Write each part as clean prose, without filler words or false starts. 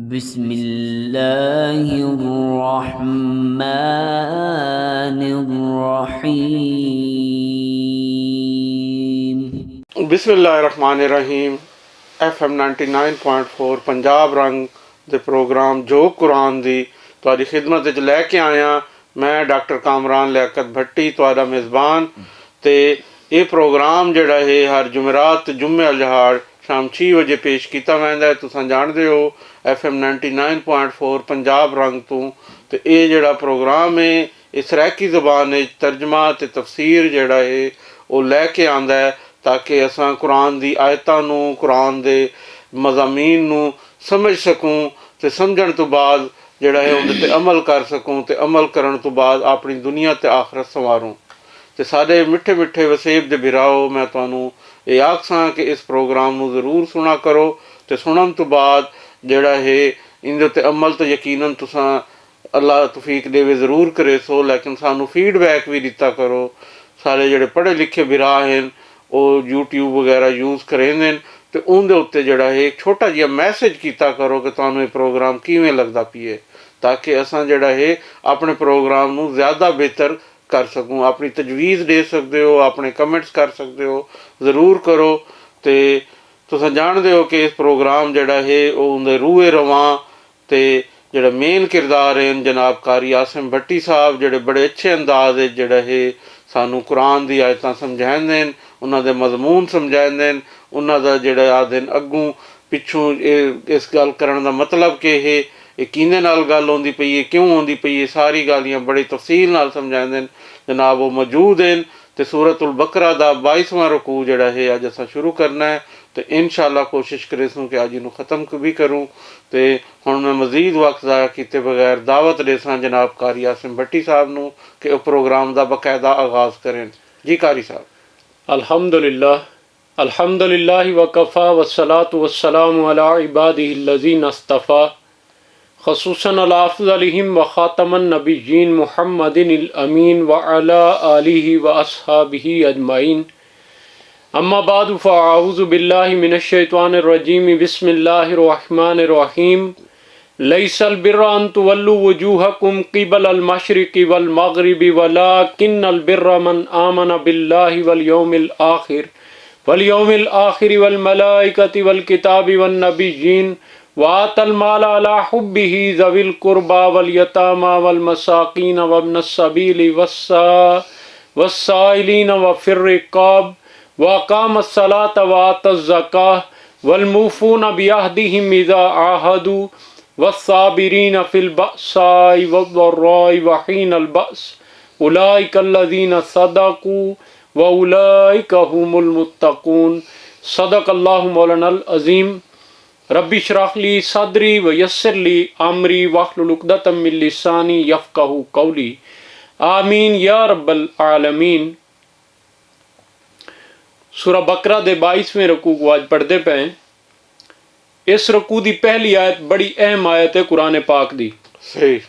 बिस्मिल्लाहिर्रहमानिर्रहीम। बिस्मिल्लाहिर्रहमानिर्रहीम। FM 99.4 पंजाब रंग ਦੇ ਪ੍ਰੋਗਰਾਮ ਜੋ ਕੁਰਾਨ ਦੀ ਤੁਹਾਡੀ ਖਿਦਮਤ ਵਿੱਚ ਲੈ ਕੇ ਆਇਆ। ਮੈਂ ਡਾਕਟਰ ਕਾਮਰਾਨ ਲਿਆਕਤ ਭੱਟੀ ਤੁਹਾਡਾ ਮੇਜ਼ਬਾਨ। ਤੇ ਇਹ ਪ੍ਰੋਗਰਾਮ ਜਿਹੜਾ ਹੈ ਹਰ ਜੁਮਰਾਤ ਤੇ ਜੁਮੇ ਅਲਹਾੜ ਸ਼ਾਮ 6 ਵਜੇ ਪੇਸ਼ ਕੀਤਾ ਜਾਂਦਾ ਹੈ। ਤੁਸੀਂ ਜਾਣਦੇ ਹੋ FM 99.4 ਪੰਜਾਬ ਰੰਗ ਤੋਂ। ਤੇ ਇਹ ਜਿਹੜਾ ਪ੍ਰੋਗਰਾਮ ਹੈ ਇਹ ਸਰਾਇਕੀ ਜ਼ਬਾਨ ਵਿੱਚ ਤਰਜਮਾ ਤੇ ਤਫਸੀਰ ਜਿਹੜਾ ਹੈ ਉਹ ਲੈ ਕੇ ਆਉਂਦਾ ਹੈ ताकि असां कुरान दी आयतां नूं कुरान दे मज़ामीन नूं समझ सकूं ते समझण तो बाद जिहड़ा है उहदे ते अमल कर सकूं ते अमल करन तो बाद अपनी दुनिया ते आखिरत संवारूं। ते साडे मिठे मिठे वसेब दे बिराओ मैं तुहानूं ये आखसां कि इस प्रोग्राम नूं ज़रूर सुना करो ते सुनन तो बाद जिहड़ा है इहदे ते अमल तो यकीनन तुसां अल्लाह तौफीक देवे ज़रूर करे सो, लेकिन सानूं फीडबैक भी दित्ता करो। सारे जिहड़े पढ़े लिखे बिरा हन ਉਹ YouTube ਵਗੈਰਾ ਯੂਜ਼ ਕरेंदे ਤੇ ਉਹਦੇ ਉੱਤੇ ਜਿਹੜਾ ਹੈ ਇੱਕ ਛੋਟਾ ਜਿਹਾ ਮੈਸੇਜ ਕੀਤਾ ਕਰੋ ਕਿ ਤੁਹਾਨੂੰ ਇਹ ਪ੍ਰੋਗਰਾਮ ਕਿਵੇਂ ਲੱਗਦਾ ਪਈਏ, ਤਾਂ ਕਿ ਅਸਾਂ ਜਿਹੜਾ ਹੈ ਆਪਣੇ ਪ੍ਰੋਗਰਾਮ ਨੂੰ ਜ਼ਿਆਦਾ ਬਿਹਤਰ ਕਰ ਸਕੂੰ। ਆਪਣੀ ਤਜਵੀਜ਼ ਦੇ ਸਕਦੇ ਹੋ, ਆਪਣੇ ਕਮੈਂਟਸ ਕਰ ਸਕਦੇ ਹੋ, ਜ਼ਰੂਰ ਕਰੋ। ਤੇ ਤੁਸੀਂ ਜਾਣਦੇ ਹੋ ਕਿ ਇਸ ਪ੍ਰੋਗਰਾਮ ਜਿਹੜਾ ਹੈ ਉਹ ਉਹਦੇ ਰੂਹੇ ਰਵਾਂ ਤੇ ਜਿਹੜਾ ਮੇਨ ਕਿਰਦਾਰ ਹਨ ਜਨਾਬ कारी आसिम भट्टी साहब ਜਿਹੜੇ ਬੜੇ ਅੱਛੇ ਅੰਦਾਜ਼ ਵਿੱਚ ਜਿਹੜਾ ਹੈ ਸਾਨੂੰ ਕੁਰਾਨ ਦੀ ਆਇਤਾਂ ਸਮਝਾਉਂਦੇ ਨੇ, ਉਹਨਾਂ ਦੇ ਮਜ਼ਮੂਨ ਸਮਝਾਉਂਦੇ ਨੇ, ਉਹਨਾਂ ਦਾ ਜਿਹੜਾ ਆਖਦੇ ਨੇ ਅੱਗੋਂ ਪਿੱਛੋਂ ਇਹ ਇਸ ਗੱਲ ਕਰਨ ਦਾ ਮਤਲਬ ਕਿ ਇਹ ਕਿਹਦੇ ਨਾਲ ਗੱਲ ਆਉਂਦੀ ਪਈ ਹੈ, ਕਿਉਂ ਆਉਂਦੀ ਪਈ ਹੈ, ਸਾਰੀ ਗਾਲੀਆਂ ਬੜੀ ਤਫਸੀਲ ਨਾਲ ਸਮਝਾਉਂਦੇ ਨੇ ਜਨਾਬ। ਉਹ ਮੌਜੂਦ ਹਨ ਤੇ ਸੂਰਤੁਲ ਬਕਰਾ ਦਾ 22ਵਾਂ ਰਕੂ ਜਿਹੜਾ ਹੈ ਅੱਜ ਅਸਾਂ ਸ਼ੁਰੂ ਕਰਨਾ ਹੈ ਤੇ इंशाअल्लाह कोशिश करे सूँ कि अज इनू ख़त्म भी करूँ। तो हुण मैं मज़ीद वक्त ज़ाया किए बगैर दावत देसां जनाब कारी आसिम भट्टी साहब नूं कि प्रोग्राम का बाकायदा आगाज़ करें। जी कारी साहब। अल्हम्दुलिल्लाह वकफ़ा वस्सलातु वस्सलामु अला इबादिहिल्लज़ीना इस्तफ़ा ख़ुसूसन अला अफ़ज़लिहिम व ख़ातमन नबिय्यीन मुहम्मदिनिल अमीन व अला आलिहि व अस्हाबिहि अजमाइन। अम्मा बाद फ़अऊज़ु बिल्लाहि मिनश्शैतानिर्रजीम बिस्मिल्लाहिर्रहमानिर्रहीम। लैसल बिर्रा अन तुवल्लू वजूहकुम क़िबलल मशरिक़ि वल मग़रिबि वलाकिन्नल बिर्रा मन आमन बिल्लाहि वल यौमिल आखिर वल मलाइकति वल किताबि वन नबिय्यीन वातल माल अला हुब्बिहि ज़विल क़ुर्बा वल यतामा वल मसाकीन वब्नस सबीलि वस्साइलीन व फिर रिक़ाब वक़ामस सलात व आतज़ ज़काह वल मूफ़ून बिअहदिहिम इज़ा आहदू वस्साबिरीन फ़िल बअसाइ वद्दर्राइ व हीनल बअस उलाइका अल्लज़ीना सदक़ू व उलाइका हुमुल मुत्तक़ून। सदक़ल्लाहु मौलानल अज़ीम। रब्बि इश्रह ली सदरी व यस्सिर ली अमरी वहलुल उक़दतम मिन लिसानी यफ़क़हू क़ौली। आमीन या रब्बल आलमीन। सूरा बकरा दे 22वें रकू को आज पढ़ते पे। इस रकू की पहली आयत बड़ी अहम आयत है कुरान पाक दी। सही।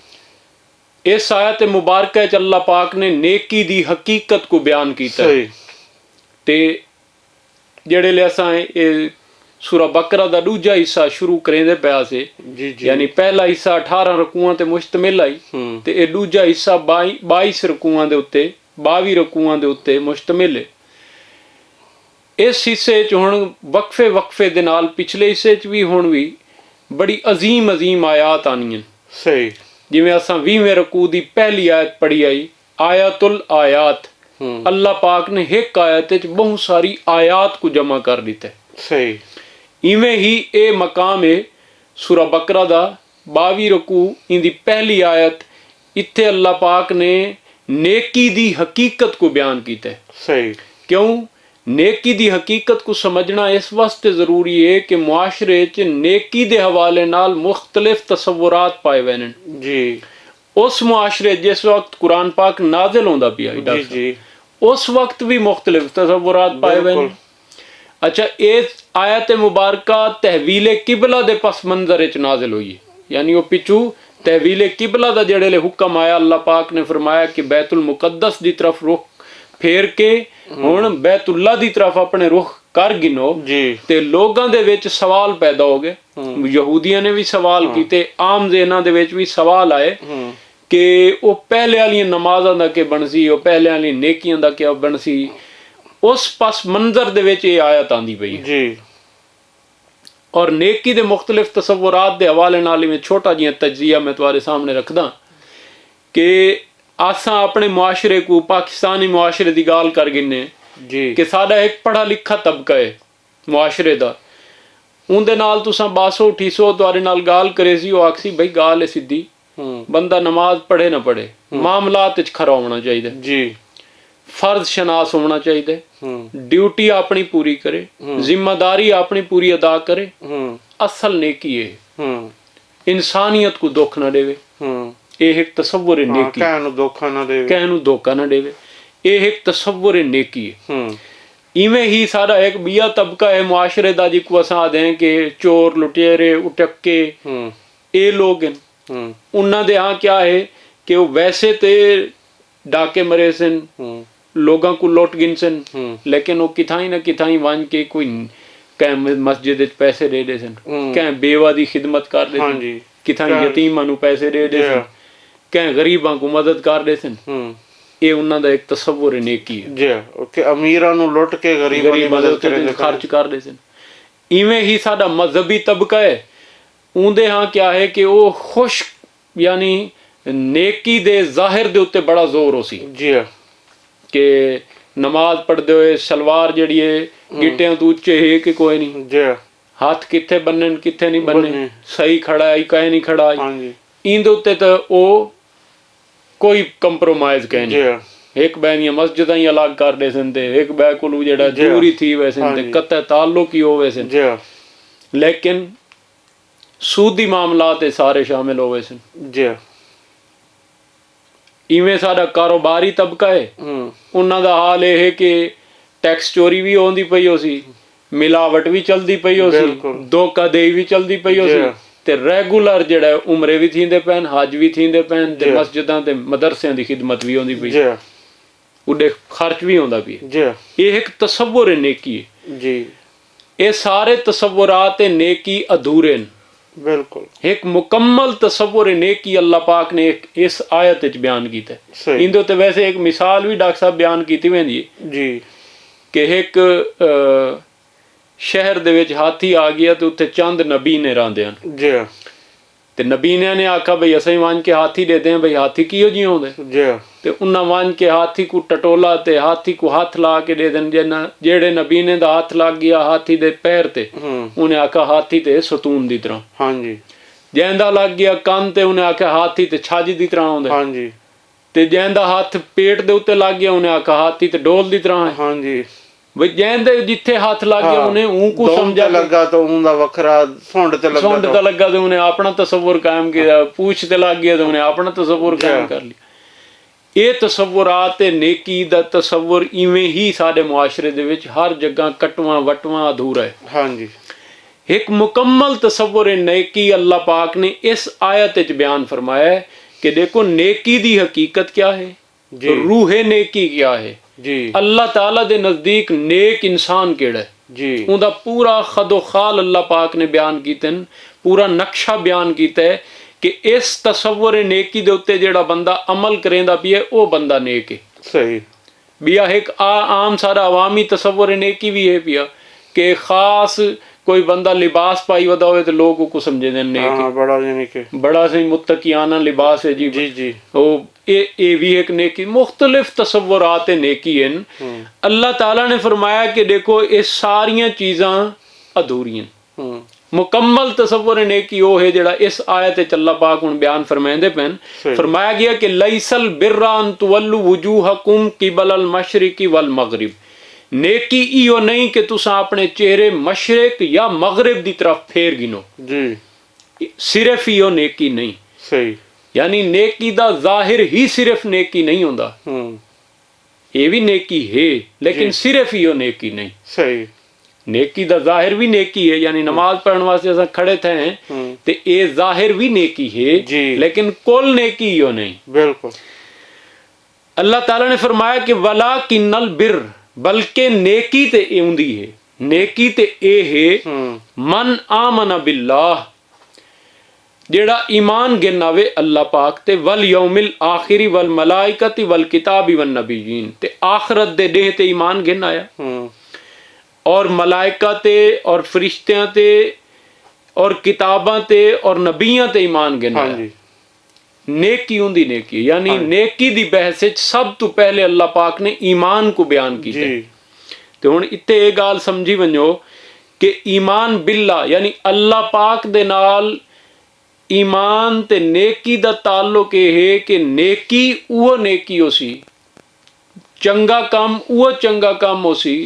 इस आयत मुबारक अल्लाह पाक ने नेकी दी हकीकत को बयान किया। ते जेड़े ले असां सूरा बकरा दा दूजा हिस्सा शुरू करेंदे पिया से, यानी पहला हिस्सा 18 रकूआं ते मुश्तमिल आई ते ये दूजा हिस्सा 22 रकूआं दे उत्ते 22 रकूआं दे उत्ते मुश्तमिल है। इस हिस्से हुण वक्फे वक्फे दे नाल पिछले हिस्से च भी हुण भी बड़ी अजीम अजीम आयात आनियां। सही। जिवें असां 20वें रकू दी पहली आयत पढ़ी आई आयतुल आयात। अल्लाह पाक ने एक आयत च बहुत सारी आयात को जमा कर दिता। सही। इवें ही ये मकाम है सूरा बकरा दा 22 रकू इंदी पहली आयत। इत्थे अल्लाह पाक ने नेकी दी हकीकत को बयान किया। सही। क्यों? नेकी दी हकीकत को समझना इस वास्ते ज़रूरी है कि मुआशरे च नेकी दे हवाले नाल मुख्तलिफ तसव्वुरात पाए हुए हैं। जी। उस मुआशरे जिस वक्त कुरान पाक नाजिल होंदा पिया जी, उस वक्त भी मुख्तलिफ तसव्वुरात पाए हुए हैं। अच्छा, इस आयत मुबारका तहवील किबला दे पस मंजर च नाजिल हुई है, यानी वो पिछू तहवील किबला दा जेड़े हुक्म आया अल्लाह पाक ने फरमाया कि बैतुल मुकद्दस दी तरफ रुख फेर के हुण बैतुल्ला दी तरफ अपने रुख ਕਰ ਗਿਨੋ ਜੀ ਤੇ ਲੋਕਾਂ ਦੇ ਵਿੱਚ ਸਵਾਲ ਪੈਦਾ ਹੋ ਗਏ। ਯਹੂਦੀਆਂ ਨੇ ਵੀ ਸਵਾਲ ਕੀਤੇ, ਆਮ ਜ਼ਹਿਨਾਂ ਦੇ ਵਿੱਚ ਵੀ ਸਵਾਲ ਆਏ ਕਿ ਉਹ ਪਹਿਲੇ ਵਾਲੀਆਂ ਨਮਾਜ਼ਾਂ ਦਾ ਕੀ ਬਣ ਸੀ, ਉਹ ਪਹਿਲੇ ਵਾਲੀ ਨੇਕੀਆਂ ਦਾ ਕੀ ਬਣ ਸੀ। ਉਸ ਪਸ ਮੰਜ਼ਰ ਦੇ ਵਿੱਚ ਇਹ ਆਇਤ ਆਂਦੀ ਪਈ ਹੈ ਜੀ। ਔਰ ਨੇਕੀ ਦੇ ਮੁਖਤਲਿਫ ਤਸਵੁਰਾਤ ਦੇ ਹਵਾਲੇ ਨਾਲ ਮੈਂ ਛੋਟਾ ਜਿਹਾ ਤਜਜ਼ੀਆ ਮੈਂ ਤੁਹਾਡੇ ਸਾਹਮਣੇ ਰੱਖਦਾ ਕਿ ਆਸਾਂ ਆਪਣੇ ਮੁਆਸ਼ਰੇ को पाकिस्तानी मुआशरे की गाल कर गिने जी कि साडा एक पढ़ा लिखा तबका है मुआशरे दा, उनदे नाल तुसां बासो ठीसो तुहाडे नाल गाल करे सी, वो आखसी भाई गाल है सीधी, बंदा नमाज पढ़े ना पढ़े मामलात विच खरा होना चाहिए जी, फर्ज शनास होना चाहिए, ड्यूटी अपनी पूरी करे, जिम्मेदारी अपनी पूरी अदा करे। असल नेकी है इंसानियत को दुख ना देवे, ਇਹ ਇੱਕ ਤਸੱਵੁਰ ਹੈ ਨੇਕੀ, ਕਹਿਣ ਨੂੰ ਧੋਖਾ ਨਾ ਦੇਵੇ, ਕਹਿਣ ਨੂੰ ਧੋਖਾ ਨਾ ਦੇਵੇ, ਇਹ ਇੱਕ ਤਸੱਵੁਰ ਹੈ ਨੇਕੀ ਹੈ। ਇਵੇਂ ਹੀ ਸਾਡਾ ਇੱਕ ਬੀਆ ਤਬਕਾ ਹੈ ਮੁਆਸ਼ਰੇ ਦਾ ਜਿਕੂ ਅਸਾਂ ਆਦੇ ਕਿ ਚੋਰ ਲੁਟੇਰੇ ਉਟੱਕੇ ਇਹ ਲੋਕ ਹਨ। ਉਹਨਾਂ ਦੇ ਹਾਂ ਕਿਆ ਹੈ ਕਿ ਉਹ ਵੈਸੇ ਤੇ ਡਾਕੇ ਮਰੇ ਸਨ, ਲੋਕਾਂ को ਲੁੱਟ ਗਿਨ ਸਨ, ਲੇਕਿਨ ਉਹ ਕਿਥਾਈ ਨਾ ਕਿਥਾਈ ਵੰਜ ਕੇ ਕੋਈ ਕਹਿ ਮਸਜਿਦ ਵਿੱਚ ਪੈਸੇ ਦੇ ਦੇ ਸਨ, ਕਹਿ ਬੇਵਾ ਦੀ ਖਿਦਮਤ ਕਰਦੇ ਸਨ, ਕਿਥਾਈ ਯਤੀਮਾਂ ਨੂੰ ਪੈਸੇ ਦੇ ਦੇ ਸਨ, ਕਹਿ ਗਰੀਬਾਂ को ਮਦਦ ਕਰਦੇ ਸਨ। ਇਹ ਉਹਨਾਂ ਦਾ ਇੱਕ ਤਸੱਵੁਰ ਨੇਕੀ ਹੈ ਜੀ, ਕਿ ਅਮੀਰਾਂ ਨੂੰ ਲੁੱਟ ਕੇ ਗਰੀਬਾਂ ਦੀ ਮਦਦ ਕਰਦੇ, ਖਰਚ ਕਰਦੇ ਸਨ। ਇਵੇਂ ਹੀ ਸਾਡਾ ਮਜ਼ਹਬੀ ਤਬਕਾ ਹੈ, ਉਹਦੇ ਹਾਂ ਕਿਆ ਹੈ ਕਿ ਉਹ ਖੁਸ਼ ਯਾਨੀ ਨੇਕੀ ਦੇ ਜ਼ਾਹਿਰ ਦੇ ਉੱਤੇ ਬੜਾ ਜ਼ੋਰ ਹੋ ਸੀ ਜੀ, ਕਿ ਨਮਾਜ਼ ਪੜ੍ਹਦੇ ਹੋਏ ਸਲਵਾਰ ਜਿਹੜੀ ਹੈ ਗਿੱਟਿਆਂ ਤੋਂ ਉੱਚੇ ਹੈ ਕਿ ਕੋਈ ਨਹੀਂ ਜੀ, ਹੱਥ ਕਿੱਥੇ ਬੰਨਣ ਕਿੱਥੇ ਨਹੀਂ ਬੰਨੇ, ਸਹੀ ਖੜਾ ਹੈ ਕਹੇ ਨਹੀਂ ਖੜਾ ਹੈ, ਇਹਦੇ ਉੱਤੇ ਤਾਂ ਉਹ ਕੋਈ ਕੰਪਰੋਮਾਈਜ਼ ਕਹੇ ਨਹੀਂ। ਇੱਕ ਬੈ ਦੀਆਂ ਮਸਜਿਦਾਂ ਹੀ ਅਲੱਗ ਕਰਦੇ ਸਨ ਤੇ ਇੱਕ ਬੈ ਕੋਲ ਜਿਹੜਾ ਦੂਰੀ ਥੀ ਵੈਸੇ ਤੇ ਕਤੈ ਤਾਲੁਕ ਹੀ ਹੋਵੇ ਸਨ, ਲੇਕਿਨ ਸੂਦੀ ਮਾਮਲਾ ਤੇ ਸਾਰੇ ਸ਼ਾਮਿਲ ਹੋਵੇ ਸਨ ਜੀ। ਇਵੇਂ ਸਾਡਾ ਕਾਰੋਬਾਰੀ ਤਬਕਾ ਹੈ, ਉਹਨਾਂ ਦਾ ਹਾਲ ਇਹ ਹੈ ਕਿ ਟੈਕਸ ਚੋਰੀ ਵੀ ਹੁੰਦੀ ਪਈ ਹੋ ਸੀ, ਮਿਲਾਵਟ ਵੀ ਚਲਦੀ ਪਈ ਹੋ ਸੀ, ਧੋਖਾਦੇਹੀ ਵੀ ਚਲਦੀ ਪਈ ਹੋ ਸੀ, ਤੇ ਰੈਗੂਲਰ ਜਿਹੜਾ ਉਮਰੇ ਵੀ ਥੀਂਦੇ ਪੈਣ, ਹਜ ਵੀ ਥੀਂਦੇ ਪੈਣ, ਤੇ ਮਸਜਿਦਾਂ ਤੇ ਮਦਰਸਿਆਂ ਦੀ ਖਿਦਮਤ ਵੀ ਹੁੰਦੀ ਪਈ, ਉਹਦੇ ਖਰਚ ਵੀ ਹੁੰਦਾ ਪਿਆ। ਇਹ ਇੱਕ ਤਸੱਵੁਰ ਹੈ ਨੇਕੀ ਹੈ ਜੀ। ਇਹ ਸਾਰੇ ਤਸੱਵੁਰਾਤ ਤੇ ਨੇਕੀ ਅਧੂਰੇ ਨੇ, ਬਿਲਕੁਲ ਇੱਕ ਮੁਕੰਮਲ ਤਸੱਵੁਰ ਹੈ ਨੇਕੀ ਅੱਲਾਹ ਪਾਕ ਨੇ ਇਸ ਆਇਤ ਵਿੱਚ ਬਿਆਨ ਕੀਤਾ ਹੈ। ਇਹਦੇ ਉੱਤੇ ਵੈਸੇ ਇੱਕ ਮਿਸਾਲ ਵੀ ਡਾਕਟਰ ਸਾਹਿਬ ਬਿਆਨ ਕੀਤੀ ਹੁੰਦੀ ਹੈ ਜੀ ਕਿ ਇੱਕ ਸ਼ਹਿਰ ਦੇ ਵਿੱਚ ਹਾਥੀ ਆ ਗਿਆ ਤੇ ਉੱਥੇ ਚੰਦ ਨਬੀ ਨੇ ਰਹਿੰਦੇ ਹਨ ਜੀ, ਤੇ ਨਬੀਨਿਆਂ ਨੇ ਆਖਿਆ ਬਈ ਅਸੀਂ ਵੰਜ ਕੇ ਹਾਥੀ ਦੇ ਦੇ ਬਈ ਹਾਥੀ ਕਿਹੋ ਜਿਹੇ ਹੁੰਦੇ ਜੀ, ਤੇ ਉਹਨਾਂ ਵੰਜ ਕੇ ਹਾਥੀ को ਟਟੋਲਾ ਤੇ ਹਾਥੀ को ਹੱਥ ਲਾ ਕੇ ਦੇ ਦੇਣ। ਜਿਹੜੇ ਨਬੀਨੇ ਦਾ ਹੱਥ ਲੱਗ ਗਿਆ ਹਾਥੀ ਦੇ ਪੈਰ ਤੇ, ਉਹਨੇ ਆਖਿਆ ਹਾਥੀ ਤੇ ਸਤੂਨ ਦੀ ਤਰ੍ਹਾਂ, ਹਾਂਜੀ ਜੈਂਦਾ ਲੱਗ ਗਿਆ ਕੰਨ ਤੇ, ਉਹਨੇ ਆਖਿਆ ਹਾਥੀ ਤੇ ਛੱਜ ਦੀ ਤਰ੍ਹਾਂ ਹੁੰਦਾ, ਹਾਂਜੀ ਤੇ ਜੈਂਦਾ ਹੱਥ ਪੇਟ ਦੇ ਉੱਤੇ ਲੱਗ ਗਿਆ, ਉਹਨੇ ਆਖਿਆ ਹਾਥੀ ਤੇ ਡੋਲ ਦੀ ਤਰ੍ਹਾਂ ਹੈ, ਹਾਂਜੀ ਬਈ ਜੈਂਦੇ ਜਿੱਥੇ ਹੱਥ ਲੱਗ ਗਿਆ ਉਹਨੇ ਉਹ ਕੋ ਸਮਝਿਆ ਲੱਗਾ ਤਾਂ ਉਹਦਾ ਵੱਖਰਾ ਸੁੰਡ ਤੇ ਲੱਗਾ ਤੇ ਉਹਨੇ ਆਪਣਾ ਤਸੱਵੁਰ ਕਾਇਮ ਕੀਤਾ, ਪੂਛ ਤੇ ਲੱਗ ਗਿਆ ਤੇ ਉਹਨੇ ਆਪਣਾ ਤਸੱਵੁਰ ਕਾਇਮ ਕਰ ਲਿਆ। ਇਹ ਤਸੱਵੁਰਾਤ ਤੇ ਨੇਕੀ ਦਾ ਤਸੱਵੁਰ ਇਵੇਂ ਹੀ ਸਾਡੇ ਮੁਆਸ਼ਰੇ ਦੇ ਵਿੱਚ ਹਰ ਜਗ੍ਹਾ ਕਟਵਾ ਵਟਵਾ ਅਧੂਰਾ ਹੈ। ਹਾਂਜੀ ਇੱਕ ਮੁਕੰਮਲ ਤਸੱਵੁਰ ਨੇਕੀ ਅੱਲਾਹ ਪਾਕ ਨੇ ਇਸ ਆਇਤ ਵਿੱਚ ਬਿਆਨ ਫਰਮਾਇਆ ਹੈ ਕਿ ਦੇਖੋ नेकी ਦੀ ਹਕੀਕਤ क्या है, रूह नेकी क्या है जी, अल्लाह ताला दे नजदीक नेक इंसान केड़ा है जी, उनका पूरा खदो खाल अल्लाह पाक ने बयान कीते, पूरा नक्शा बयान किया है कि इस तसव्वुर नेकी दे उत्ते जेड़ा बंदा अमल करेंदा पिया वो बंदा नेक है। सही बिया एक आम सारा अवामी तसव्वुर नेकी भी है पिया कि खास कोई बंदा लिबास पाई वदा होवे तो लोग को समझे देन नेक है, बड़ा यानी कि बड़ा सही मुत्तकियाना लिबास है जी जी जी, ओ ये भी एक नेकी। मुख्तलिफ तसव्वुरात नेकी हैं। अल्लाह ताला ने फरमाया कि देखो ये सारियां चीज़ां अधूरियां, मुकम्मल तसव्वुर नेकी वो है जेड़ा इस आयत च अल्लाह पाक हुण बयान फरमांदे पैन। फरमाया गया कि लैसल बिर्रा अन तुवल्लु वजूहकुम क़िबलल मशरिक़ि वल मग़रिब, नेकी इो नहीं कि तुसा अपने चेहरे मशरक या मगरिब की तरफ फेर गिनो जी, सिर्फ इो नेकी नहीं। सही यानी नेकी दा जाहिर ही सिर्फ नेकी नहीं होंदा, ये भी नेकी है लेकिन सिर्फ इो नेकी नहीं। सही नेकी दा जाहिर भी नेकी है, यानी नमाज पढ़ने वास्ते असां खड़े थे ते ये जाहिर भी नेकी है जी, लेकिन कुल नेकी इो नहीं। बिल्कुल अल्लाह ताला ने फरमाया कि वलाकिन्नल बिर, बल्कि नेकी ते औंदी है, नेकी ते ਇਹ ਮਨ ਆਮਨ ਬਿल्लाह ਜਿਹੜਾ ਈਮਾਨ ਗਿਨਾਵੇ ਅੱਲਾਹ ਪਾਕ ਤੇ ਵਲ ਯੌਮਿਲ ਆਖਿਰੀ ਵਲ ਮਲਾਇਕਤੀ ਵਲ ਕਿਤਾਬੀ ਵਨ ਨਬੀयीन ਤੇ ਆਖਰਤ ਦੇ ਦਿਨ ਤੇ ਈਮਾਨ ਗਿਨਾਇਆ ਔਰ ਮਲਾਇਕਾ ਤੇ ਔਰ ਫਰਿਸ਼ਤਿਆਂ ਤੇ ਔਰ ਕਿਤਾਬਾਂ ਤੇ ਔਰ ਨਬੀਆਂ ਤੇ ਈਮਾਨ ਗਿਨਾਇਆ नेकी उंदी नेकी यानी नेकी दी बहस विच सब तो पहले अल्लाह पाक ने ईमान को बयान किया ते हुण इत्थे ये गाल समझी वञो कि ईमान बिल्ला यानी अल्लाह पाक दे नाल ईमान ते नेकी दा ताल्लुक ये है कि नेकी वो नेकी होसी चंगा काम वो चंगा काम होसी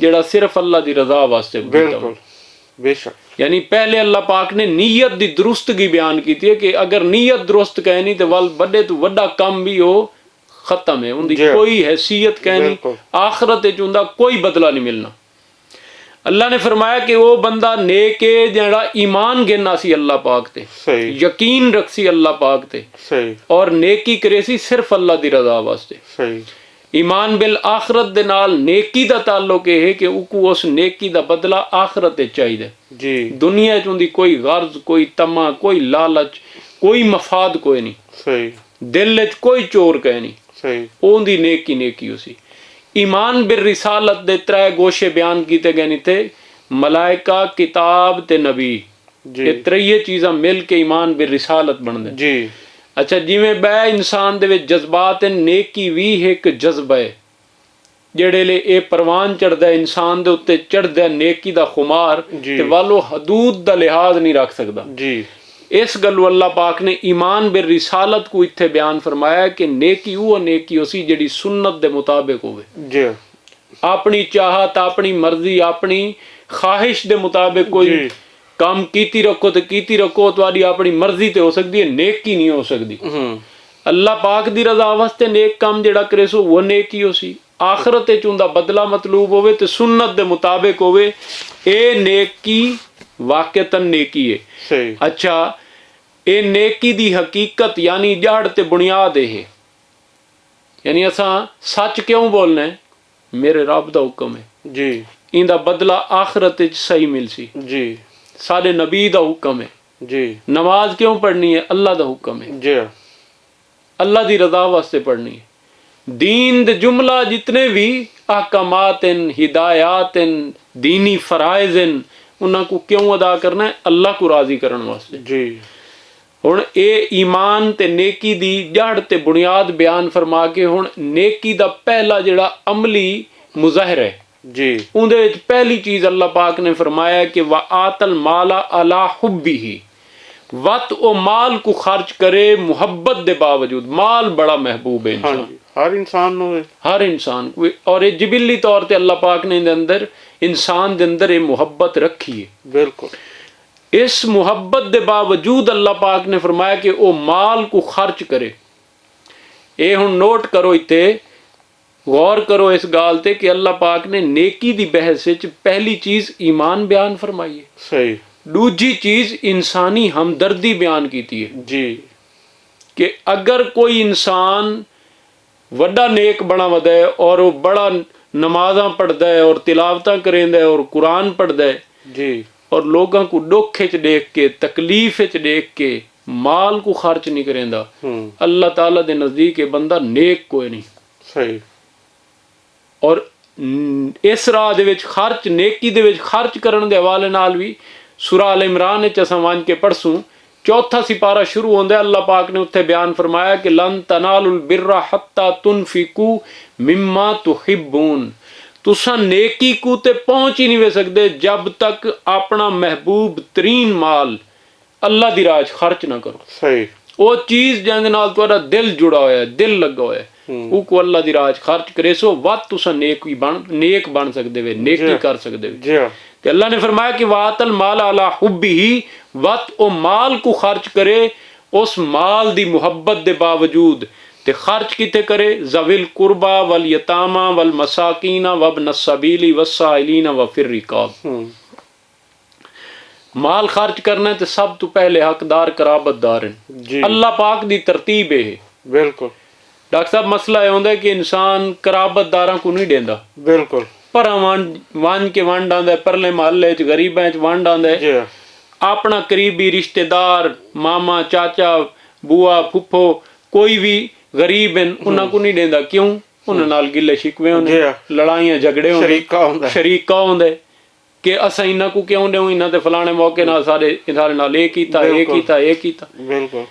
जेड़ा सिर्फ अल्लाह दी रजा वास्ते बिल्कुल बेशक यानी पहले अल्लाह पाक ने नीयत दी दुरुस्तगी बयान की है कि अगर नीयत दुरुस्त कहनी तो वल बड़े तो वड्डा काम भी हो खत्म है उनकी कोई हैसियत कहनी आखरत च उनका कोई बदला नहीं मिलना। अल्लाह ने फरमाया कि वो बंदा नेक है जेड़ा ईमान गिनना सी अल्लाह पाक ते यकीन रखसी अल्लाह पाक ते और नेकी करे सी सिर्फ अल्लाह दी रजा वास्ते। ईमान बिल आखरत दे नाल नेकी दा ताल्लुक है कि उको उस नेकी दा बदला आखरत चाहिए जी। दुनिया च उनदी कोई गर्ज कोई तमा कोई लालच कोई मफाद कोई नहीं दिल च कोई चोर कह नहीं उनदी नेकी नेकी उसी। ईमान बिल रिसालत दे त्रै गोशे बयान किए गए नहीं थे मलाइका किताब ते नबी ये त्रैये चीज़ां मिल के ईमान बिल रिसालत बनदे जी। अच्छा जिमें बै इंसान दे विच जज्बात नेकी भी एक जज्बा है जेड़े ले ये परवान चढ़दा इंसान दे उत्ते चढ़दा नेकी दा खुमार ते वालो हदूद दा लिहाज नहीं रख सकदा जी। इस गल्लों अल्लाह पाक ने ईमान बिल रिसालत को इत्थे बयान फरमाया कि नेकी वो नेकी होसी जेड़ी सुन्नत दे मुताबिक होवे जी। अपनी चाहत अपनी मर्जी अपनी ख्वाहिश दे मुताबिक कोई काम कीती रखो तो कीती रखो तुम्हारी अपनी मर्जी ते हो सकती है नेकी नहीं हो सकती। अल्लाह पाक दी रजा वास्ते नेक काम जेड़ा करे सो वो नेकी हो सी आखरत च उंदा बदला मतलूब होवे ते सुन्नत दे मुताबिक होवे ए नेकी वाकईतन नेकी है। अच्छा ए नेकी दी हकीकत यानी जड़ ते बुनियाद है यानी असा सच क्यों बोलना है मेरे रब दा हुक्म है जी इंदा बदला आखरत च सही मिलसी जी। सारे नबी दा हुक्म है जी। नमाज क्यों पढ़नी है अल्लाह दा हुक्म है जी अल्लाह दी रजा वास्ते पढ़नी है। दीन दे जुमला जितने भी अहकामात हिदायत दीनी फराइज उन्हां को क्यों अदा करना है अल्लाह को राजी करने वास्ते जी। हुण ये ईमान ते नेकी दी जड़ ते बुनियाद बयान फरमा के हुण नेकी दा पहला जिहड़ा अमली मुज़ाहिर है जी उनदे विच पहली चीज अल्लाह पाक ने फरमाया कि व आतल माला अला हुब्बिही वत ओ माल को खर्च करे मुहब्बत दे बावजूद माल बड़ा महबूब है इंसान हर इंसान को और ये जिबिली तौर ते अल्लाह पाक ने इहदे अंदर इंसान दे अंदर ये मुहब्बत रखी है बिल्कुल। इस मुहब्बत दे बावजूद अल्लाह पाक ने फरमाया कि ओ माल को खर्च करे। ये हुण नोट करो इत्ते गौर करो इस गाल ते कि अल्लाह पाक ने नेकी दी बहस विच पहली चीज ईमान बयान फरमाई है सही दूजी चीज इंसानी हमदर्दी बयान की है जी कि अगर कोई इंसान वड्डा नेक बना वदा है और वो बड़ा नमाज़ां पढ़दा है और तिलावतां करेंदा है और कुरान पढ़दा है जी और लोगों को दुख च देख के तकलीफ च देख के माल को खर्च नहीं करेंदा अल्लाह ताला दे नजदीक बंदा नेक कोई नहीं सही। और इस राह दे विच खर्च नेकी दे विच खर्च करन दे हवाले नाल भी सूरा अल इमरान विच असां वांझ के पढ़सूं चौथा सिपारा शुरू होंदा अल्लाह पाक ने उत्थे बयान फरमाया कि लन तनालुल बिर्रा हत्ता तुनफिकू मिम्मा तुहिब्बून तुसा नेकी को ते पहुंच ही नहीं वे सकते जब तक अपना महबूब तरीन माल अल्लाह दी राह खर्च ना करो सही। वो चीज जिहदे नाल तुहाडा दिल जुड़ा होया है दिल लगा होया है उको अल्लाह दी राह खर्च करे सो वत तुसा नेक बन सकदे वे नेकी कर सकदे वे। ते अल्लाह ने फरमाया कि वातल माल अला हुब्बिही वत ओ माल को खर्च करे उस माल दी मुहब्बत दे बावजूद ते खर्च किते करे ज़विल कुर्बा वल यतामा वल मसाकीना वब्न सबीली वस्साइलीना व फिर रिकाब। माल खर्च करना है तो सब तो पहले हकदार कराबतदार हैं अल्लाह पाक दी तरतीब है बिल्कुल। डॉक्टर साहब मसला यह होंदा है कि इंसान कराबतदारां को नहीं देंदा बिल्कुल ਪਰ ਵੰਜ ਕੇ ਵੰਡ ਆਉਂਦਾ, ਪਰਲੇ ਮਹੱਲੇ 'ਚ ਗਰੀਬਾਂ 'ਚ ਵੰਡ ਆਉਂਦਾ। ਜੀ ਆਪਣਾ ਕਰੀਬੀ ਰਿਸ਼ਤੇਦਾਰ, ਮਾਮਾ, ਚਾਚਾ, ਬੂਆ, ਫੁੱਫੋ, ਕੋਈ ਵੀ ਗਰੀਬ ਹਨ ਉਹਨਾਂ ਕੋ ਨਹੀਂ ਦਿੰਦਾ। ਕਿਉਂ? ਉਹਨਾਂ ਨਾਲ ਗਿੱਲੇ ਸ਼ਿਕਵੇ ਹੁੰਦੇ, ਲੜਾਈਆਂ ਝਗੜੇ ਹੁੰਦੇ, ਸ਼ਰੀਕਾ ਹੁੰਦੇ ਕਿ ਅਸਾਂ ਇਹਨਾਂ ਕੋ ਕਿਉਂ ਦਿਓ, ਇਹਨਾਂ ਤੇ ਫਲਾਣੇ ਮੌਕੇ ਨਾਲ ਸਾਰੇ ਨਾਲ ਇਹ ਕੀਤਾ, ਇਹ ਕੀਤਾ, ਇਹ ਕੀਤਾ। ਬਿਲਕੁਲ।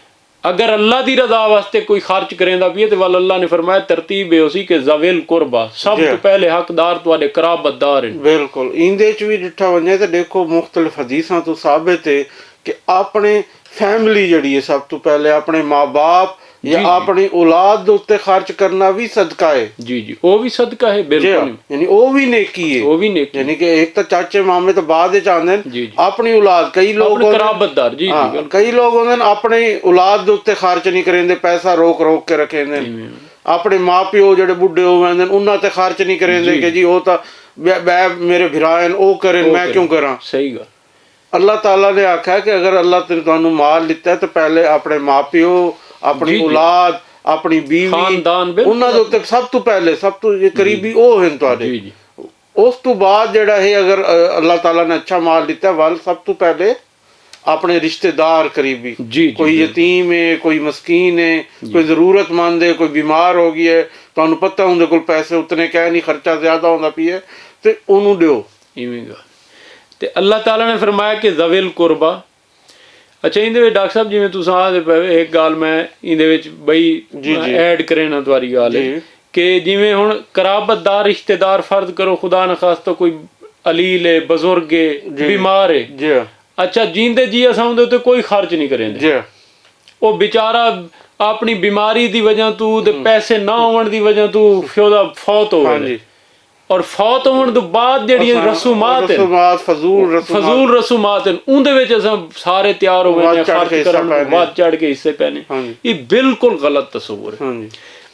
अगर अल्लाह दी रजा वास्ते कोई खर्च करेंदा भी है तो वल अल्लाह ने फरमाया तरतीब है उसी के ज़विल कुर्बा, सब तो पहले हकदार तुहाडे कराबतदार हैं। बिल्कुल। इंदे च भी डिठा वने ते देखो मुख्तलिफ हदीसां तो साबित है कि अपने फैमिली जड़ी है सब तो पहले अपने माँ बाप या अपनी औलाद दे उत्ते खर्च करना भी सदका है। जी जी, वो भी सदका है। बिल्कुल, यानी वो भी नेकी है, वो भी नेकी। यानी कि एक तो चाचे मामे तो बाद विच आंदे ने, अपनी औलाद, कई लोग कराबतदार, जी जी, कई लोग होंदे ने अपनी औलाद दे उत्ते खर्च नहीं करेंदे, पैसा रोक रोक के रखेंदे ने। अपने माँ प्यो जेडे बुढ़े हो वेंदे ने उन्हां ते खर्च नहीं करेंदे कि जी वो तो मेरे भिराए ने, ओ करें, मैं क्यों करा। सही गल। अल्लाह ताला ने आख्या कि अगर अल्लाह ते तुहानू माल दिता है तो पहले अपने माँ प्यो, अपनी औलाद, अपनी बीवी, खानदान, उन्हां दे उत्ते सब तो पहले सब तो करीबी ओ हैं तुहाडे। उस तो बाद जेड़ा है अगर अल्लाह ताला ने अच्छा माल दिता है वल सब तो पहले अपने रिश्तेदार करीबी, कोई यतीम है, कोई मस्कीन है, कोई जरूरतमंद है, कोई बीमार हो गया है, तुहानू पता उनके कोल पैसे उतने कह नहीं, खर्चा ज्यादा होंदा पिया ते ओनू दिओ। इवें गल ते अल्लाह ताला ने फरमाया कि ज़विल कुर्बा। अच्छा, ਇਹਦੇ ਵਿੱਚ ਡਾਕਟਰ ਸਾਹਿਬ ਜਿਵੇਂ ਤੁਸੀਂ ਆਖਦੇ ਪਏ, ਇੱਕ ਗੱਲ ਮੈਂ ਇਹਦੇ ਵਿੱਚ ਬਈ ਐਡ ਕਰੇ ਨਾ ਤੁਹਾਡੀ ਗੱਲ ਕਿ ਜਿਵੇਂ ਹੁਣ ਕਰਾਬਤਦਾਰ ਰਿਸ਼ਤੇਦਾਰ ਫਰਜ਼ ਕਰੋ ਖੁਦਾ ਨਾ ਖਾਸਤਾ ਕੋਈ ਅਲੀਲ ਹੈ, ਬਜ਼ੁਰਗ ਹੈ, ਬਿਮਾਰ ਹੈ, ਅੱਛਾ ਜਿੰਦੇ ਜੀ ਅਸਾਂ ਉਹਦੇ ਉੱਤੇ ਕੋਈ ਖਰਚ ਨਹੀਂ ਕरेंगे। ਉਹ ਵਿਚਾਰਾ ਆਪਣੀ ਬਿਮਾਰੀ ਦੀ ਵਜ੍ਹਾ ਤੋਂ ਤੇ ਪੈਸੇ ਨਾ ਹੋਣ ਦੀ ਵਜ੍ਹਾ ਤੋਂ ਉਹਦਾ ਫੌਤ ਹੋ ਗਿਆ, और फौत होने तो बाद जड़ियां रसूमात फजूल रसूमात उनदे विच असां सारे तैयार हो गए खर्च करन बाद चढ़ के हिस्से पैने, ये बिल्कुल गलत तस्वुर है।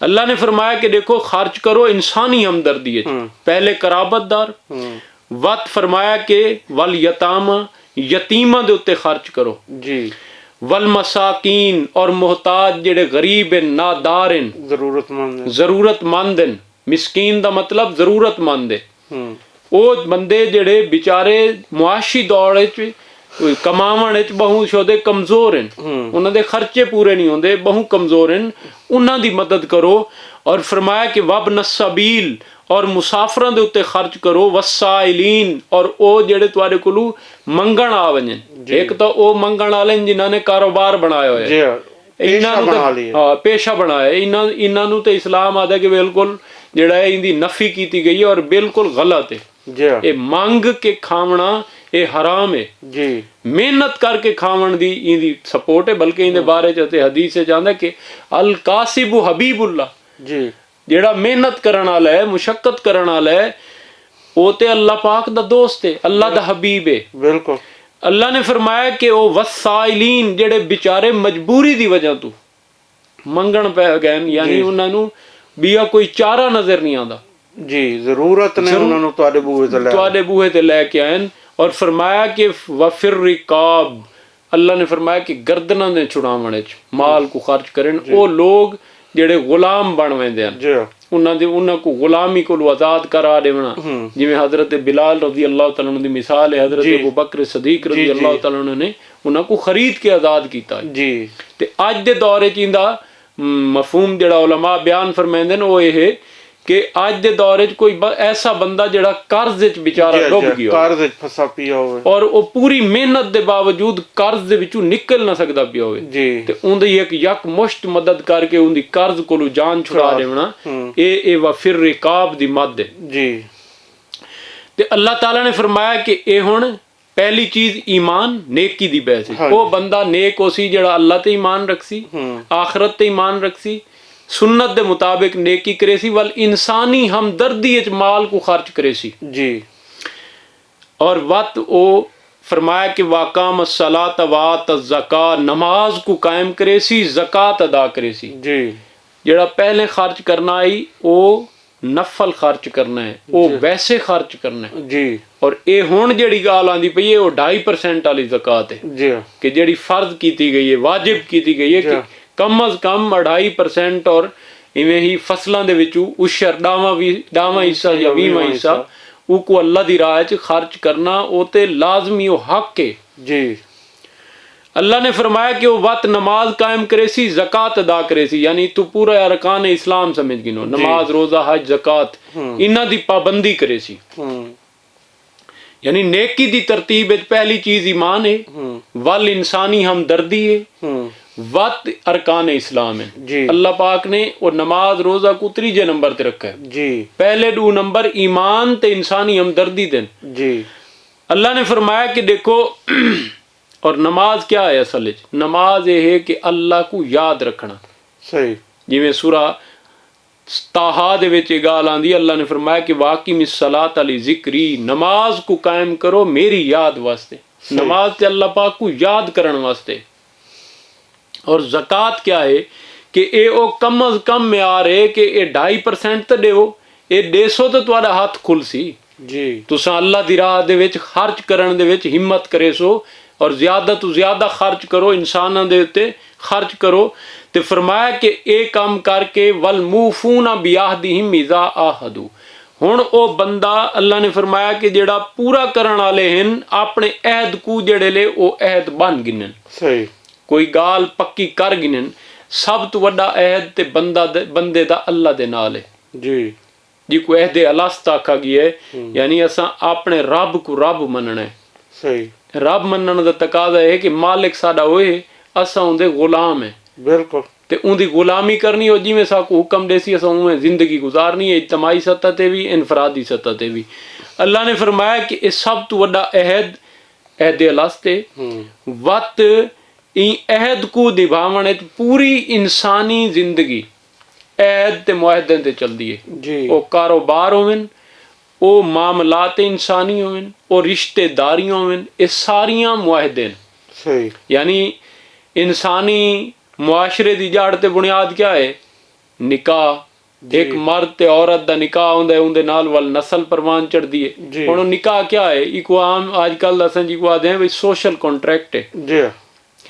अल्लाह ने फरमाया कि देखो खर्च करो इंसानी हमदर्दी है, पहले कराबतदार, वत फरमाया कि वल यतामा, यतीमा दे उत्ते खर्च करो जी, वल मसाकीन और मोहताज जेड़े गरीब हैं, नादार हैं, जरूरतमंद हैं। मिसकीन दा मतलब जरूरतमंद है, वो बंदे जेड़े बेचारे मुआशी दौड़ विच कमावन विच बहु शोदे कमजोर हैं, उन्हां दे खर्चे पूरे नहीं होंदे, बहु कमजोर हैं, उन्हां दी मदद करो। और फरमाया कि वबन सबील और मुसाफरां दे उत्ते खर्च करो, वसाइलीन और ओ जेड़े तुहाडे कोलों मंगण आ वजन, एक तो ओ मंगण वाले जिन्हां ने कारोबार बनाया होया, पेशा बनाया, इन्हां नूं ते इस्लाम आदा कि बिल्कुल ਜਿਹੜਾ ਹੈ ਇਹਦੀ ਨਫੀ ਕੀਤੀ ਗਈ ਹੈ ਔਰ ਬਿਲਕੁਲ ਗਲਤ ਹੈ। ਇਹ ਮੰਗ ਕੇ ਖਾਵਣਾ ਇਹ ਹਰਾਮ ਹੈ ਜੀ, ਮਿਹਨਤ ਕਰਕੇ ਖਾਵਣ ਦੀ ਇਹਦੀ ਸਪੋਰਟ ਹੈ, ਬਲਕਿ ਇਹਦੇ ਬਾਰੇ ਚ ਤੇ ਹਦੀਸ ਚ ਆਂਦਾ ਕਿ ਅਲ ਕਾਸਿਬੁ ਹਬੀਬੁल्लाह ਜੀ, ਜਿਹੜਾ ਮਿਹਨਤ ਕਰਨ ਵਾਲਾ ਹੈ, ਮੁਸ਼ੱਕਤ ਕਰਨ ਵਾਲਾ ਹੈ, ਉਹ ਤੇ ਅੱਲਾਹ ਪਾਕ ਦਾ ਦੋਸਤ ਹੈ, ਅੱਲਾਹ ਦਾ ਹਬੀਬ ਹੈ। ਬਿਲਕੁਲ। ਅੱਲਾਹ ਨੇ ਫਰਮਾਇਆ ਕਿ ਉਹ ਵਸਾਇਲੀਨ ਜਿਹੜੇ ਵਿਚਾਰੇ ਮਜਬੂਰੀ ਦੀ ਵਜ੍ਹਾ ਤੋਂ ਮੰਗਣ ਪੈ ਗਏ, ਯਾਨੀ ਉਹਨਾਂ ਨੂੰ भी कोई चारा नजर नहीं आता जी, जरूरत ने उन्होंने तुहाडे बूहे ते लेके आए। और फरमाया कि वफिर रिकाब, अल्लाह ने फरमाया कि गर्दनां दे छुड़ावण विच माल को खर्च करें वो लोग जेड़े गुलाम बन वेंदे हन, उन्हां को गुलामी को आजाद करा देवना। जिवें हजरत बिलाल रजी अल्लाह तआला अन्हु दी मिसाल है, हजरत अबू बकर सदीक रजी अल्लाह तआला अन्हु ने उन्हां को खरीद के आजाद कीता जी। ते अज दे दौर च इंदा मफहूम जड़ा उलमा बयान फरमाते हैं वो ये कि अज दे दौर च कोई ऐसा बंदा जड़ा कर्ज च बेचारा डुब गया, कर्ज च फसा पिया होवे और वो पूरी मेहनत दे बावजूद कर्ज दे विचों निकल ना सकदा पिया होवे जी, ते उंदी एक यकमुश्त मदद करके उंदी कर्ज कोलों जान छुड़ा देवना, ए वफिर रिकाब दी मद जी। ते अल्लाह ताला ने फरमाया कि ए हुण पहली चीज ईमान नेकी दी बहस है, वो बंदा नेक होसी जड़ा अल्लाह ते ईमान रखसी, आखरत ते ईमान रखसी, सुन्नत दे मुताबिक नेकी करेसी, वल इंसानी हमदर्दी विच माल को खर्च करेसी जी। और वत ओ फरमाया कि वाकाम सलात वात ज़का, नमाज को कायम करेसी, ज़कात अदा करेसी जी। जड़ा पहले खर्च करना आई वो नफल खर्च करना है, वो वैसे खर्च करना है जी। और ये हुण जिहड़ी गाल आंदी पई है वो 2.5% वाली ज़कात है जी, कि जिहड़ी फर्ज कीती गई है, वाजिब कीती गई है कि कम अज कम 2.5%। और इवें ही फसलों दे विचों उशर डावा हिस्सा या 20वां हिस्सा उको अल्लाह दी राह च खर्च करना वो ते लाजमी वो हक है जी। अल्लाह ने फरमाया कि वो वत नमाज कायम करे सी, ज़कात अदा करे सी, यानी तू पूरा अरकान इस्लाम समझ गिनो, नमाज रोजा हज ज़कात इन्हां दी पाबंदी करे सी। यानी नेकी दी तरतीब विच पहली चीज ईमान है, वल इंसानी हमदर्दी है, वत अरकान इस्लाम है। अल्लाह पाक ने वो नमाज रोजा को त्रीजे नंबर ते रखा है जी। पहले 2 नंबर ईमान ते इंसानी हमदर्दी देन जी। अल्लाह ने फरमाया कि देखो और नमाज क्या है असल विच, नमाज ये है कि अल्लाह को याद रखना। सही जिवें सूरा ताहा दे विच ये गाल आंदी, अल्लाह ने फरमाया कि वाकिमिस सलात अली जिक्री, नमाज को कायम करो मेरी याद वास्ते। नमाज ते अल्लाह पाक को याद करन वास्ते। और ज़कात क्या है कि ये ओ कम अज कम म्यार है कि ये 2.5% तो देवो, ये 150 तो तुहाडा हाथ खुल सी जी। तुसां अल्लाह दी राह दे विच खर्च करन दे विच हिम्मत करे सो और ज्यादा तो ज्यादा खर्च करो, इंसानां दे उत्ते खर्च करो। ते फरमाया कि ये काम करके वल मूफूना बियाहदिहिम इज़ा आहदू। हुण ओ बंदा अल्लाह ने फरमाया कि जेड़ा पूरा करन वाले हन अपने अहद को जेड़े ले ओ अहद बन गिनन। सही कोई गाल पक्की कर गिनन। सब तो वड्डा अहद ते बंदे दा अल्लाह दे नाल है जी। जी को अहदे अलस्त आखा गया है, यानी असां अपने रब को रब मनना है। सही रब मनण दा तकाजा है कि मालिक साडा होए, असां उहदे गुलाम है। बिल्कुल ते उहदी गुलामी करनी हो, जिवें साकू हुक्म देसी असां उवें जिंदगी गुजारनी है, इज्तमाही सतह ते भी इनफरादी सतह ते भी। अल्लाह ने फरमाया कि इस सब तो वड्डा अहद अहदे अलस्त है। वत ई अहद को निभावण विच पूरी इंसानी जिंदगी अहद ते मुआहदे ते चलदी है जी। ओ कारोबार होवन, ओ मामलात इंसानी होवन, ओ रिश्तेदारियां होवन, ये सारियां मुआहदे न। सही यानी इंसानी मुआशरे दी जड़ ते बुनियाद क्या है? निकाह। एक मर्द ते औरत दा निकाह हुंदा है, उहदे नाल वल नस्ल परवान चढ़दी है। हुण निकाह क्या है? इको आम आजकल असां जी को आदे हैं भाई सोशल कॉन्ट्रैक्ट है जी।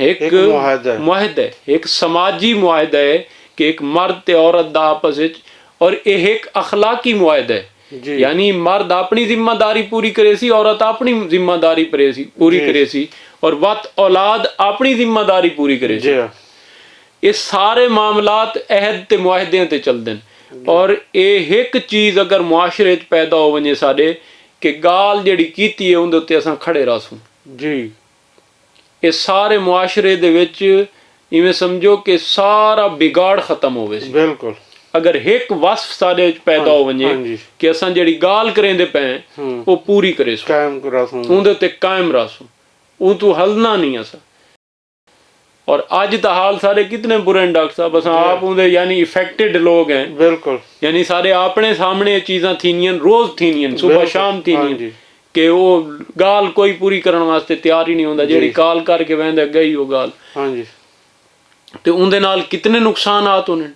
एक मुआहदा है, एक समाजी मुआहदा है कि एक मर्द ते औरत दा आपस विच, और यह एक अखलाकी मुआहदा है। यानी मर्द अपनी जिम्मेदारी पूरी करे सी, औरत अपनी जिम्मेदारी पूरी करे सी, और वत औलाद अपनी जिम्मेदारी पूरी करे सी। ये सारे मामलात अहद ते मुआहदे ते चलदे न। और ये एक चीज अगर मुआशरे च पैदा हो वने साडे कि गाल जेड़ी कीती है उहदे उत्ते असां खड़े रहसूं जी। ये सारे मुआशरे दे विच इवें समझो कि सारा बिगाड़ खत्म होवे सी। बिल्कुल अगर एक वस्फ साडे विच पैदा हो वने कि असां जेड़ी गाल करेंदे पे वो पूरी करे सो, कायम करासूं, उहदे उत्ते कायम रहसूं, उह तू हलना नहीं असां। और अज दा हाल सारे कितने बुरे हैं डॉक्टर साहब, असां आप उहदे यानी इफेक्टेड लोग हैं। बिल्कुल यानी सारे अपने सामने चीज़ां थीनियन, रोज थीनियन, सुबह शाम थीनियन कि वो गाल कोई पूरी करने वास्ते तैयार ही नहीं होंदा, जेड़ी काल करके वहंदा गई वो गाल। हाँ जी ते उहदे नाल कितने नुकसानात होने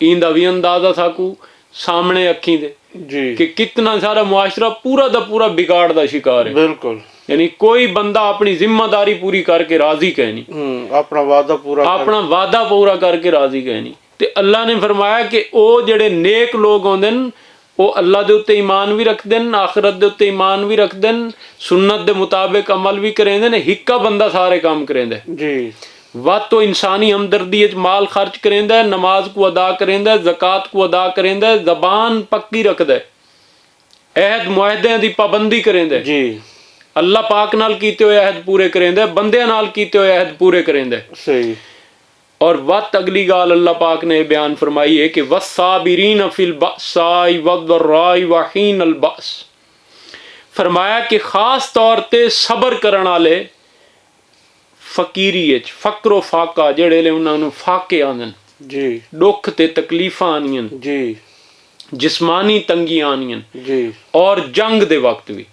इंदा भी अंदाजा साकू सामने अखी दे जी कि कितना सारा मुआशरा पूरा दा पूरा बिगाड़ दा शिकार है। बिल्कुल यानी कोई बंदा अपनी जिम्मेदारी पूरी करके राजी कह नहीं, अपना वादा पूरा करके राजी कह नहीं। ते अल्लाह ने फरमाया कि ओ जेड़े नेक लोग होंदे न वो अल्लाह दे उत्ते ईमान भी रखदे न, आखिरत दे उत्ते ईमान भी रखदे न, सुन्नत दे मुताबिक अमल भी करेंदे न, हिक्का बंदा सारे काम करेंदा जी। वत तो इंसानी हमदर्दी च माल खर्च करेंदा है, नमाज को अदा करेंदा है, ज़कात को अदा करेंदा है, ज़बान पक्की रखदा है, अहद मुआहदे दी पाबंदी करेंदा है जी। अल्लाह पाक नाल कीते हुए अहद पूरे करेंदा है, बंदे नाल कीते हुए अहद पूरे करेंदा है। सही और वत अगली गाल अल्लाह पाक ने बयान फरमाई है कि वस्साबिरीन फिल बअसाई वद्दर्राई वहीनल बअस। फरमाया कि खास तौर ते सबर करन वाले फकीरी विच फकरो फाका जेड़े ले उन्हां नूं फाके आंदन जी, दुख ते तकलीफां आनियन जी, जिस्मानी तंगियां आनियन जी, और जंग दे वक्त भी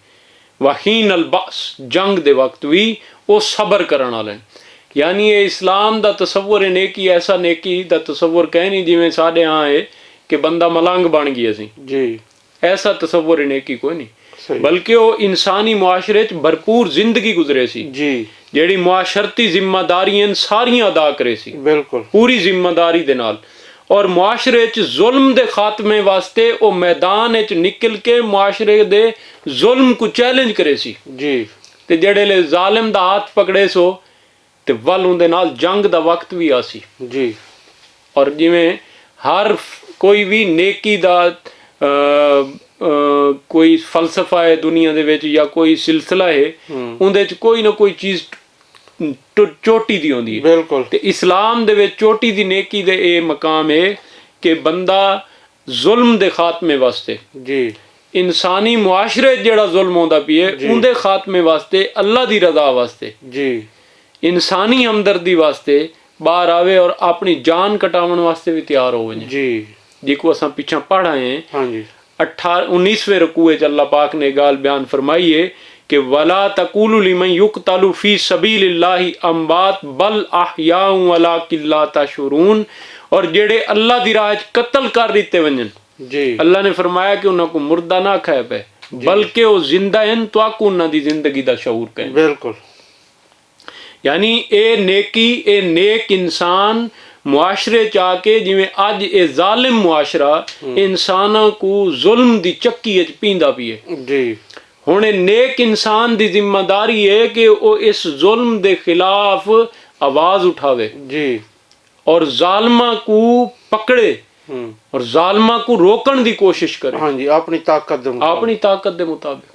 वहीनल बअस, जंग दे वक्त भी वो सबर करन वाले। यानी ये इस्लाम दा तसव्वुर है नेकी, ऐसा नेकी दा तसव्वुर कह नहीं जिवें साडे हाँ है कि बंदा मलंग बन गया सी जी, ऐसा तसव्वुर है नेकी कोई नहीं, बल्कि वो इंसानी मुआशरे च भरपूर जिंदगी गुजरे सी जी, जेड़ी मुआशरती जिम्मेदारियां सारियां अदा करे सी बिल्कुल पूरी जिम्मेदारी दे नाल, और मुआशरे च जुल्म दे खात्मे वास्ते वो मैदान च निकल के मुआशरे दे जुल्म को चैलेंज करे सी जी ते जेड़े ले जालिम दा हाथ पकड़े सो ते वल उंदे नाल जंग दा वक्त भी आसी जी। और जिवें हर कोई भी नेकी दा कोई फलसफा है दुनिया दे विच या कोई सिलसिला है उंदे च कोई ना कोई चीज चोटी दी होंदी है। बिल्कुल। ते इस्लाम दे विच चोटी दी नेकी दे ए मकाम है कि बंदा जुल्म दे खात्मे वास्ते जी इंसानी मुआशरे जेड़ा जुल्म होंदा पिए उंदे खात्मे वास्ते अल्लाह दी रजा वास्ते जी इंसानी हमदर्दी वास्ते बाहर आवे और अपनी जान कटावन वास्ते भी तैयार हो वने जी जिको असां पिछा पढ़ आए हैं। हाँ जी 19वें रकूए च अल्लाह पाक ने गाल बयान फरमाई है कि वला तकूलु लिमन युक्तलु फी सबीलिल्लाहि अम्बात बल अहयाउ वलाकिन ला तशउरून। और जेड़े अल्लाह दी राह च कत्ल कर दिते वंजन जी अल्लाह ने फरमाया कि उन्हां को मुर्दा ना खाए पे बल्कि वो जिंदा हैं तो आकू उन्हां दी जिंदगी दा शऊर कहें। बिल्कुल। यानी ए नेकी ए नेक इंसान मुआशरे च आके जिवें अज ए जालिम मुआशरा इंसानां को जुल्म दी चक्की च पींदा पिए जी हुण नेक इंसान दी जिम्मेदारी है कि वो इस जुल्म दे खिलाफ आवाज उठावे जी और जालिमा को पकड़े और जालिमा को रोकण दी कोशिश करे। हाँ जी अपनी ताकत दे मुताबिक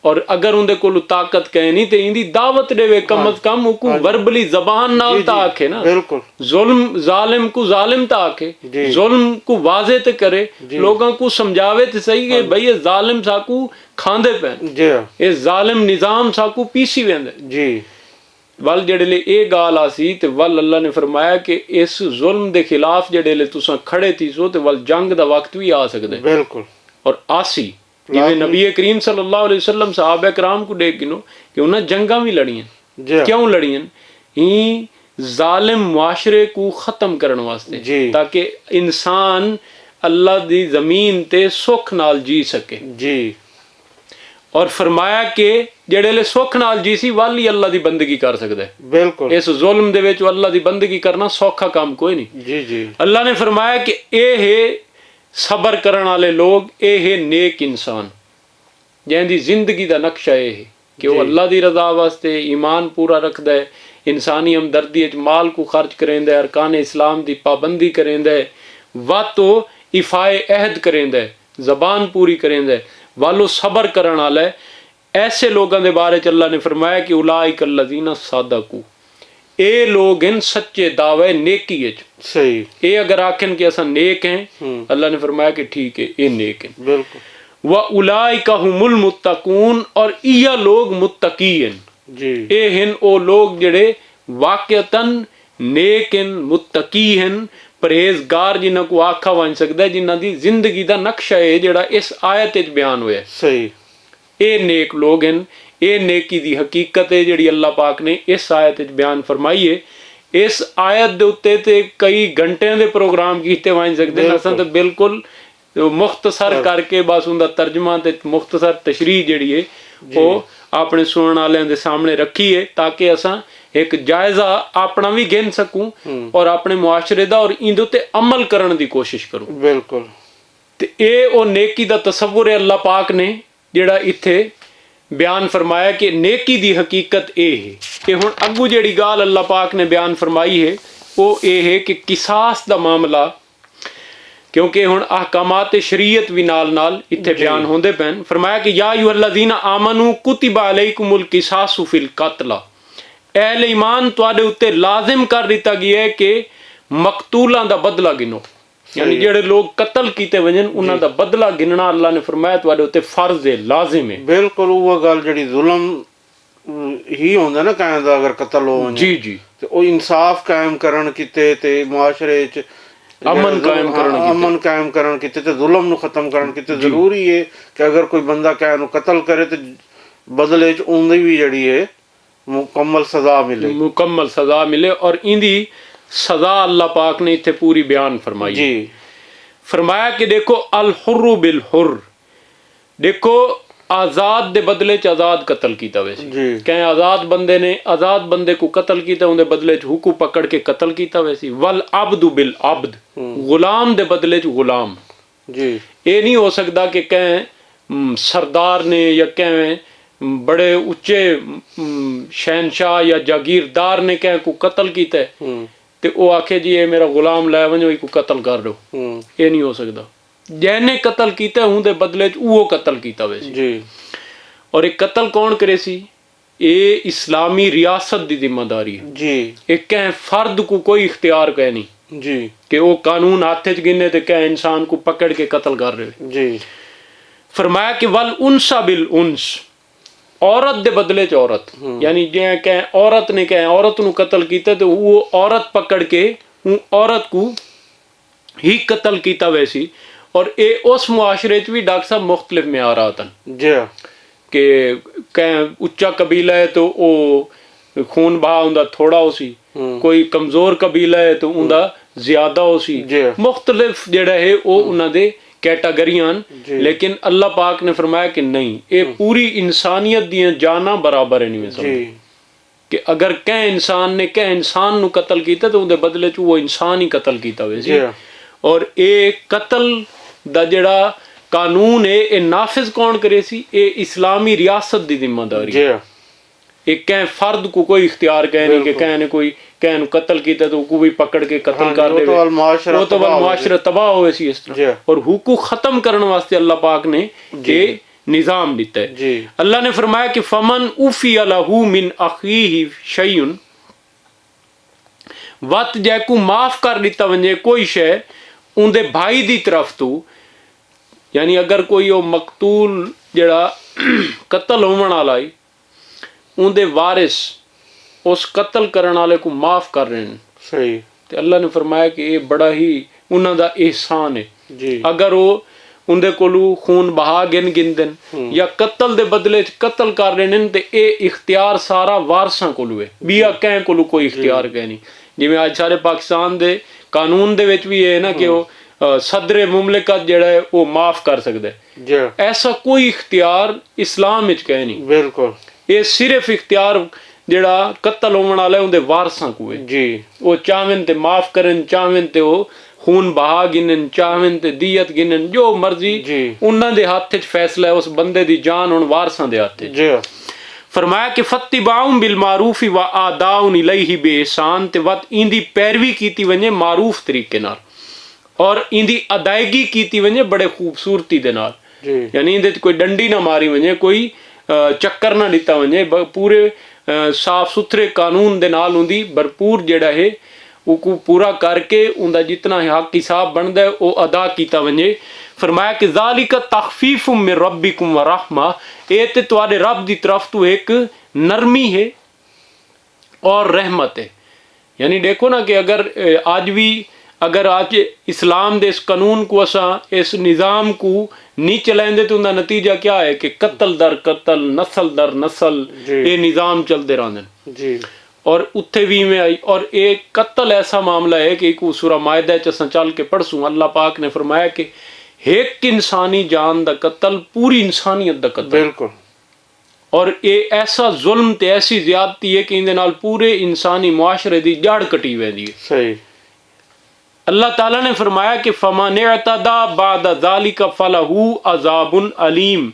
और अगर उनके कोल ताकत कहे नहीं तो इंदी दावत देवे कम अज कम उको वर्बली जबान नाल ता आखे ना। बिल्कुल। जुल्म जालिम को जालिम ता आखे जुल्म को वाजे ते करे लोगों को समझावे ते सही कि भाई ये जालिम साकू खांदे पैन ये जालिम निजाम साकू पीसी वेंदे जी। वल जेड़े ले ए गाल आसी ते वल अल्लाह ने फरमाया कि इस जुल्म दे खिलाफ जेड़े ले तुसां खड़े थी सो ते वल जंग दा वक्त भी आ सकदे। बिल्कुल। और आसी जिवें नबी करीम सल्लल्लाहु अलैहि वसल्लम सहाबा कराम को देख गिनो कि उन्हें जंगा भी लड़ियां क्यों लड़ियां ई जालिम मुआशरे को खत्म करने वास्ते ताकि इंसान अल्लाह दी जमीन ते सुख नाल जी सके जी। और फरमाया कि जेड़े ले सुख नाल जी सी वल ही अल्लाह दी बंदगी कर सकदा है। बिल्कुल। इस जुल्म दे विच अल्लाह दी बंदगी करना सौखा काम कोई नहीं। जी जी। अल्लाह ने फरमाया कि ए है सबर करने वाले लोग ए है नेक इंसान जिंदी जिंदगी दा नक्शा ये है कि वो अल्लाह दी रजा वास्ते ईमान पूरा रखदा है इंसानी हमदर्दी च माल को खर्च करेंदा है अरकान इस्लाम दी पाबंदी करेंदा है व तो इफाए अहद करेंदा है जबान पूरी करेंदा है वालो सबर करने वाला है। ऐसे लोगों के बारे च अल्लाह ने फरमाया कि उलाइक अल्लज़ीना सदकू ए लोग इन सच्चे दावे नेकी सही ए अगर आखन कि असा नेक हैं अल्लाह ने फरमाया कि ठीक है ये नेक हैं। बिल्कुल। व उलाइका हुमुल मुत्तकून और इया लोग मुत्तकी हैं जी। ए हिन ओ लोग जेड़े वाकयतन नेक हैं मुत्तकी हैं परहेजगार जिन्हां को आखा बन सकदा है जिन्हां दी जिंदगी दा नक्शा है जेड़ा इस आयत विच बयान होया सही ए नेक लोग हैं ये नेकी दी हकीकत है जिहड़ी अल्लाह पाक ने इस आयत विच बयान फरमाई है। इस आयत दे उत्ते ते कई घंटे दे प्रोग्राम कीते वन सकदे ने असां ते बिल्कुल मुख्तसर करके बस उनका तर्जमा ते मुख्तसर तशरीह जिहड़ी है वो अपने सुनने वाले दे सामने रखी है ताकि असां एक जायजा अपना भी गिन सकूं और अपने मुआशरे दा और इंदे उत्ते अमल करने की कोशिश करूं। बिल्कुल। ते ए ओ नेकी दा तसव्वुर है अल्लाह पाक ने जिहड़ा इत्थे बयान फरमाया कि नेकी दी हकीकत ए है कि हुण अगू जिहड़ी गाल अल्लाह पाक ने बयान फरमाई है वो ये है कि किसास दा मामला क्योंकि हुण अहकामात शरीयत भी नाल नाल इत्थे बयान होंदे पैन। फरमाया कि या अय्युहल्लज़ीना आमनू कुतिबा अलैकुमुल किसासु फिल कत्ल अहले ईमान तुहाडे उत्ते लाजिम कर दिता गया है कि मकतूलां दा बदला गिनो यानी जेड़े लोग कत्ल कीते वजन उन्हां दा बदला गिनना अल्लाह ने फरमाया तुहाडे उत्ते फर्ज है लाजिम है। बिल्कुल वो गल जेड़ी जुल्म ही होंदा ना कायम दा अगर कत्ल हो जी जी ते ओ इंसाफ कायम करन कीते ते मुआशरे च अमन कायम करन कीते ते जुल्म नु खत्म करन कीते जरूरी है कि अगर कोई बंदा कायम नु कत्ल करे ते बदले च उंदी भी जेड़ी है मुकम्मल सजा मिले और इंदी सजा अल्लाह पाक ने इत्थे पूरी बयान फरमाई जी। फरमाया कि देखो अल हुर्रु बिल हुर्र देखो आजाद दे बदले च आजाद कत्ल कीता वैसी जी कहें आजाद बंदे ने आजाद बंदे को कत्ल कीता उनके बदले च हुकू पकड़ के कत्ल कीता वैसी वल अब्दु बिल अब्द गुलाम दे बदले च गुलाम जी ये नहीं हो सकता कि कहें सरदार ने या कहें बड़े उच्चे शहनशाह या जागीरदार ने कहें को कत्ल कीता है ते वो आखे जी ये मेरा गुलाम लै वजो को कत्ल कर दो ये नहीं हो सकता जैने कत्ल कीता उनके बदले च वो कत्ल कीता वैसी जी और एक कत्ल कौन करे सी ये इस्लामी रियासत की जिम्मेदारी है जी एक कह फर्द को कोई इख्तियार कह नहीं जी कि वो कानून हाथ च गिने ते कह इंसान को पकड़ के कत्ल कर रहे जी फरमाया कि वल उनसा बिल उन्स औरत दे बदले च औरत यानी जे कह औरत ने कह औरत नु कत्ल कीता तो वो औरत पकड़ के औरत को ही कत्ल कीता वैसी और ये उस मुआशरे च भी डॉक्टर साहब मुख्तलिफ म्यारात हैं जी कि कहें उच्चा कबीला है तो वो खून बहा उनका थोड़ा हो सी कोई कमजोर कबीला है तो उनका ज्यादा हो सी मुख्तलिफ जेड़ा है वो उन्होंने कैटागरियां लेकिन अल्लाह पाक ने फरमाया कि नहीं ये पूरी इंसानियत दियां जाना बराबर है नहीं समझ कि अगर कह इंसान ने कह इंसान नु कत्ल कीता तो उनके बदले च वो इंसान ही कत्ल कीता वैसे और ये कत्ल दा जेड़ा कानून है ये नाफिज कौन करे सी ये इस्लामी रियासत की जिम्मेदारी है एक कह फर्द को कोई इख्तियार कह नहीं कि कहने कोई कहन कत्ल किया तो को भी पकड़ के कत्ल कर दे वो तो मुआशरा तबाह होवे सी इस तरह और हुकूक खत्म करने वास्ते अल्लाह पाक ने ये निजाम दिता है अल्लाह ने फरमाया कि फमन उफी लहू मिन अखीही शैउन वत जैकू माफ कर दिता वंजे कोई शै उनके भाई दी तरफ तो यानी अगर कोई वो मकतूल जड़ा कत्ल होने वाला है उनके वारिस उस कत्ल करने वाले को माफ कर रहे हैं सही ते अल्लाह ने फरमाया कि ये बड़ा ही उन्होंने एहसान है जी अगर वो उनके कोलू खून बहा गिन दिन या कत्ल दे बदले कत्ल कर रहे हैं ते ये इख्तियार सारा वारसां कोलू है बिया कह कोलू कोई इख्तियार कह नहीं जिवें आज सारे पाकिस्तान दे कानून दे विच भी है ना कि वो सदरे मुमलिकत जेड़ा है वो माफ कर सकता है ऐसा कोई इख्तियार इस्लाम विच कह नहीं बिल्कुल ये सिर्फ इख्तियार जेड़ा कत्ल होने वाला है उनके वारसां को है जी वो चाहन ते माफ करन चाहन ते वो खून बहा गिनन चाहन ते दियत गिनन जो मर्जी उन्हां दे हाथ च फैसला है उस बंदे दी जान उन वारसां दे हाथ च फरमाया कि फत्तिबाउम बिल मारूफी व आदाउन इलैहि बेहसान ते वत इंदी पैरवी कीती वने मारूफ तरीके नाल और इंदी अदायगी कीती वने बड़े खूबसूरती दे नाल यानी इंदे कोई डंडी ना मारी वने कोई चक्कर ना दिता वने पूरे साफ सुथरे कानून दे नाल उंदी भरपूर जेड़ा है उको पूरा करके उनका जितना हक हिसाब बनता है वो अदा किया वने फरमाया कि ज़ालिका तख़फ़ीफ़ुम मिन रब्बिकुम व रहमा ये ते तुम्हारे रब की तरफ तो एक नरमी है और रहमत है यानी देखो ना कि अगर आज भी अगर आज इस्लाम दे इस कानून को असा इस निज़ाम को नहीं चलाएंगे तो उनका नतीजा क्या है कि कत्ल दर कत्ल नस्ल दर नस्ल ये निज़ाम चलते रहते जी और उत्थे भी में आई और एक कत्ल ऐसा मामला है कि एक सूरा मायदा च चल के पढ़सूँ अल्लाह पाक ने फरमाया कि एक इंसानी जान दा कत्ल पूरी इंसानियत दा कत्ल बिल्कुल और ये ऐसा जुल्म ते ऐसी ज्यादती है कि इनदे नाल पूरे इंसानी मुआशरे दी जड़ कटी वैंदी है सही अल्लाह ताला ने फरमाया कि फमन इअतदा बाद ज़ालिका फलहू अज़ाबुन अलीम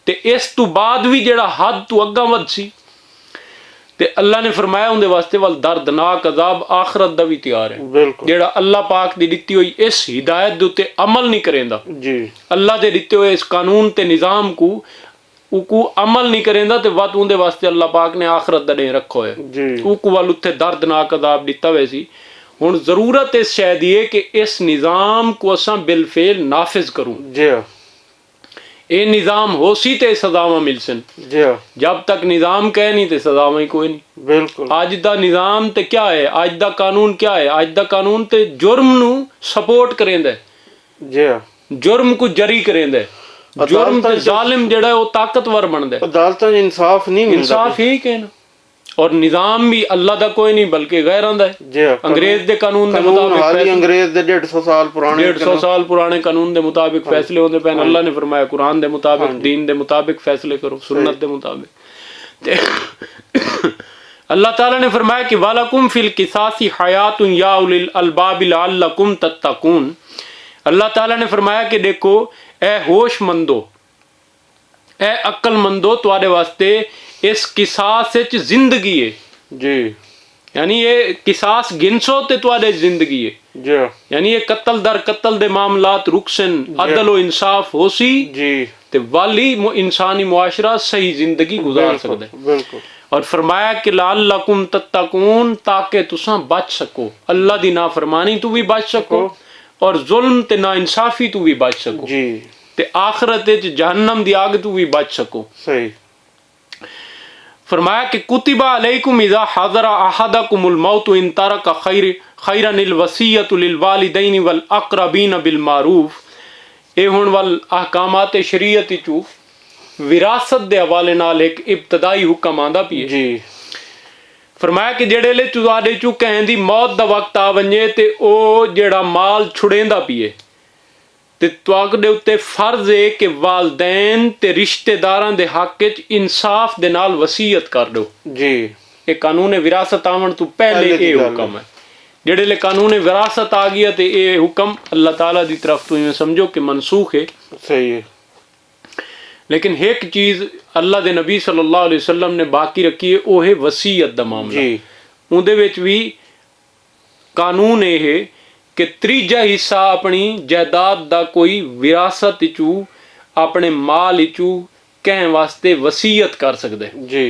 ते इस तो बाद भी जेड़ा हद तो अग्गा वध सी ते अल्लाह ने फरमाया उनके वास्ते वल दर्दनाक अजाब आखरत दा भी तैयार है जेड़ा अल्लाह पाक दी दित्ती हुई इस हिदायत दे उत्ते अमल नहीं करेंदा जी अल्लाह दे दित्ते हुए इस कानून ते निज़ाम को उको अमल नहीं करेंदा ते वत उनके वास्ते अल्लाह पाक ने आखरत दा डे रखो है जी उको वाल उत्ते दर्दनाक अजाब दिता हुए सी हुण जरूरत इस शै दी है कि इस निज़ाम को असां बिलफेल नाफिज करूं जी ये निज़ाम हो सी ते सजावां मिल सन जी जब तक निज़ाम कह नहीं ते सजावां ही कोई नहीं बिल्कुल आज दा निज़ाम ते क्या है आज दा कानून क्या है आज दा कानून ते जुर्म नू सपोर्ट करेंदा जी जुर्म को जरी करेंदा जुर्म ते जालिम जेड़ा है वो ताकतवर बनदा है अदालतां च इंसाफ नहीं मिलदा इंसाफ ही कहना ਔਰ ਨਿਜ਼ਾਮ ਵੀ ਅੱਲਾ ਦਾ ਕੋਈ ਨਹੀਂ ਬਲਕਿ ਗੈਰਾਂ ਦਾ ਹੈ। ਜੀ ਅੰਗਰੇਜ਼ ਦੇ ਕਾਨੂੰਨ ਦੇ ਕਾਨੂੰਨ ਮੁਤਾਬਿਕ ਹਾਲੀ ਅੰਗਰੇਜ਼ ਦੇ 150 ਸਾਲ ਪੁਰਾਣੇ 150 ਸਾਲ ਪੁਰਾਣੇ ਕਾਨੂੰਨ ਦੇ ਮੁਤਾਬਿਕ ਫੈਸਲੇ ਹੁੰਦੇ ਪਏ। ਅੱਲਾ ਨੇ ਫਰਮਾਇਆ ਕੁਰਾਨ ਦੇ ਮੁਤਾਬਿਕ दीन ਦੇ ਮੁਤਾਬਿਕ ਫੈਸਲੇ ਕਰੋ, ਸੁन्नत ਦੇ ਮੁਤਾबिक। ਤੇ अल्लाह ताला ने फरमाया कि वालकुम फिल किसासी हयातुन या उलिल अलबाब लअल्लकुम तत्तकून। अल्लाह ताला ने फरमाया कि देखो ए होशमंदो, ए अक्लमंदो, तुहाडे वास्ते इस किसास विच जिंदगी है जी। यानी ये किसास गिनसो ते तुहाडे जिंदगी है जी। यानी ये कत्ल दर कत्ल दे मामलात रुकसन, अदल व इंसाफ होसी जी ते वाली इंसानी मुआशरा सही जिंदगी गुजार सकदा है। बिल्कुल। और फरमाया कि लअल्लकुम तत्तकून, ताकि तुसां बच सको, अल्लाह दी नाफरमानी तू भी बच सको और जुल्म ते नाइंसाफी तू भी बच सको जी, ते आखिरत विच जहन्नम दी आग तू भी बच सको। सही। फरमाया कि कुतिबा अलैकुम इज़ा हज़रा अहदकुमुल मौत इन तरक खैरनिल वसीयतु लिल वालिदैन वल अक़रबीन बिल मारूफ। ए हुण वल अहकामात शरीयत विचों विरासत दे हवाले नाल एक इब्तदाई हुक्म आंदा पिए जी। फरमाया कि जेड़े ले तुहाडे चों कहें दी मौत दा वक्त आ वंजे ते ओ जेड़ा माल छुड़ेंदा पिए ते तुहाडे उत्ते फर्ज है कि वालदैन ते रिश्तेदारां दे हक विच इंसाफ दे नाल वसीयत कर दो जी। ये कानून विरासत आवन तो पहले ये हुक्म है। जेड़े ले कानून विरासत आ गया ते ये हुक्म अल्लाह ताला दी तरफ तो ये समझो कि मनसूख है। सही है। लेकिन एक चीज अल्लाह दे नबी सल्लल्लाहु अलैहि वसल्लम ने बाकी रखी है, वो है वसीयत दा मामला। उहदे विच भी कानून ये है कि त्रीजा हिस्सा अपनी जायदाद दा कोई विरासत विचों अपने माल विचों कह वास्ते वसीयत कर सकदे जी,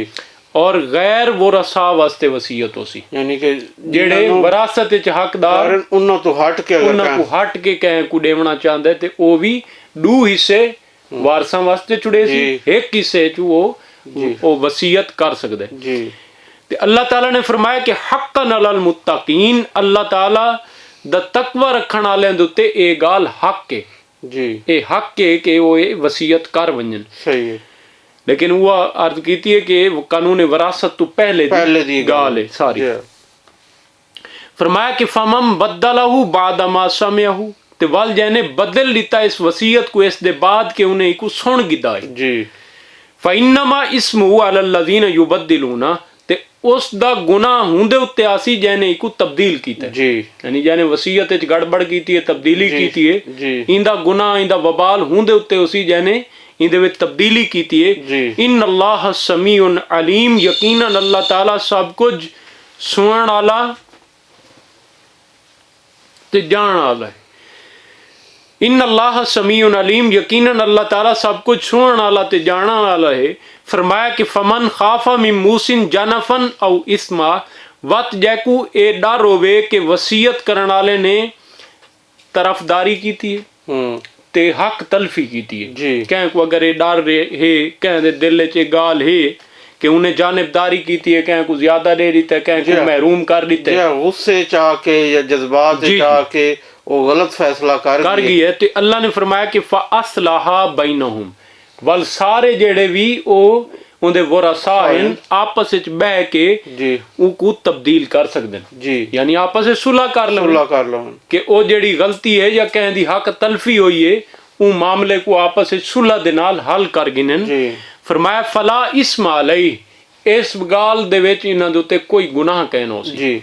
और गैर वरसा वास्ते वसीयत हो सी, यानी कि जेड़े विरासत विच हकदार उन्हां तो हट के कह को देवना चाहंदे ते ओ भी दो हिस्से वारसां वास्ते चुड़े सी, एक हिस्से च वो वसीयत कर सकदे जी। ते अल्लाह ताला ने फरमाया कि हक्कन अलल मुत्तकीन, अल्लाह ताला दा तकवा रखण वालेयां दे उत्ते ए गाल हक है जी, ए हक है कि वो ये वसीयत कर वंजन। सही है। लेकिन वो अर्ज कीती है कि वो कानून विरासत तो पहले दी गाल है सारी। फरमाया कि फमम बद्दलहु बाद मा समयहु, ते वल जैने बदल लिता इस वसीयत को इस दे बाद के उन्हें को सुन गिदा है जी। फइन्नमा इस्मुहु अलल लज़ीना युबद्दिलूना, ते उस दा गुनाह हुंदे उत्ते आसी जैने को तब्दील कीता जी, यानी जैने वसीयत विच गड़बड़ कीती है, तब्दीली कीती है, इंदा गुनाह इंदा वबाल हुंदे उत्ते उसी जैने इंदे विच तब्दीली कीती है। इन्नल्लाह समीउन अलीम, यकीनन अल्लाह ताला सब कुछ सुनण वाला ते जानण वाला है। इन्नल्लाह समीउन अलीम, यकीनन अल्लाह ताला सब कुछ सुनण वाला ते जानण वाला है। फरमाया कि फमन खाफा मिन मूसिन जनफन औ इस्मा, वत जैकू ए डर होवे कि वसीयत करन वाले ने तरफदारी कीती है ते हक तलफी कीती है जी। कह को अगर ये डर है, कह दे दिल च गाल है कि उन्हें जानिबदारी कीती है, कह को ज्यादा दे दी, कह को महरूम कर दी, गुस्से चाह के या जज्बात चाह के वो गलत फैसला कर गई है। तो अल्लाह ने फरमाया कि फ़अस्लहा बैनहुम, वल सारे जेड़े भी ओ उनदे वरसा हैं आपस विच बह के जी उनको तब्दील कर सकदे जी, यानी आपस में सुलह कर लो कि ओ जेड़ी गलती है या कह दी हक तलफी हुई है, उ मामले को आपस में सुलह दे नाल हल कर गिनन। फरमाया फला इस्मा अलई, इस गाल दे विच इन्हां दे उत्ते कोई गुनाह कहना हो जी,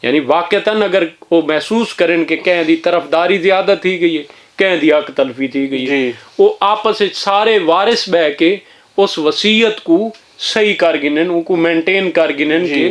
यानी वाकतन अगर वो महसूस करें कि कह दी तरफदारी ज्यादा थी गई है, कह दी हक तलफी थी गई है, वो आपस में सारे वारिस बह के उस वसीयत को सही कर गिनन, उनको मेंटेन कर गिनन कि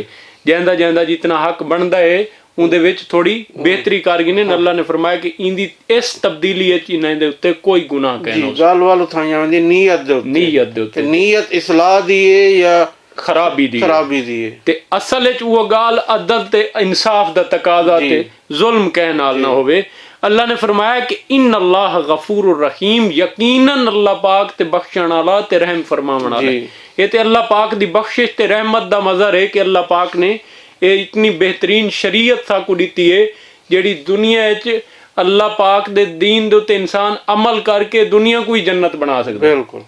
जैंदा जैंदा जितना हक बनता है उनदे विच थोड़ी बेहतरी कर गिनन। अल्लाह ने फरमाया कि इंदी इस तब्दीली इन्हां दे उत्ते कोई गुनाह कहना जी। गल वाल उठाईयां वेंदी नीयत दे उत्ते नीयत इस्लाह दी है या खराबी दी है, ते असल विच वो गाल अदल ते इंसाफ दा तकाजा ते जुल्म कहण नाल ना होवे। अल्लाह ने फरमाया कि इन्नल्लाह गफूरुर रहीम, यकीनन अल्लाह पाक ते बख्शण वाला ते रहम फरमावण वाला। ये ते अल्लाह पाक दी बख्शिश ते रहमत दा मज़हर है कि अल्लाह पाक ने ये इतनी बेहतरीन शरीयत साकू दी है जेड़ी दुनिया विच अल्लाह पाक दे दीन दे उत्ते इंसान अमल करके दुनिया को ही जन्नत बना सकदा। बिल्कुल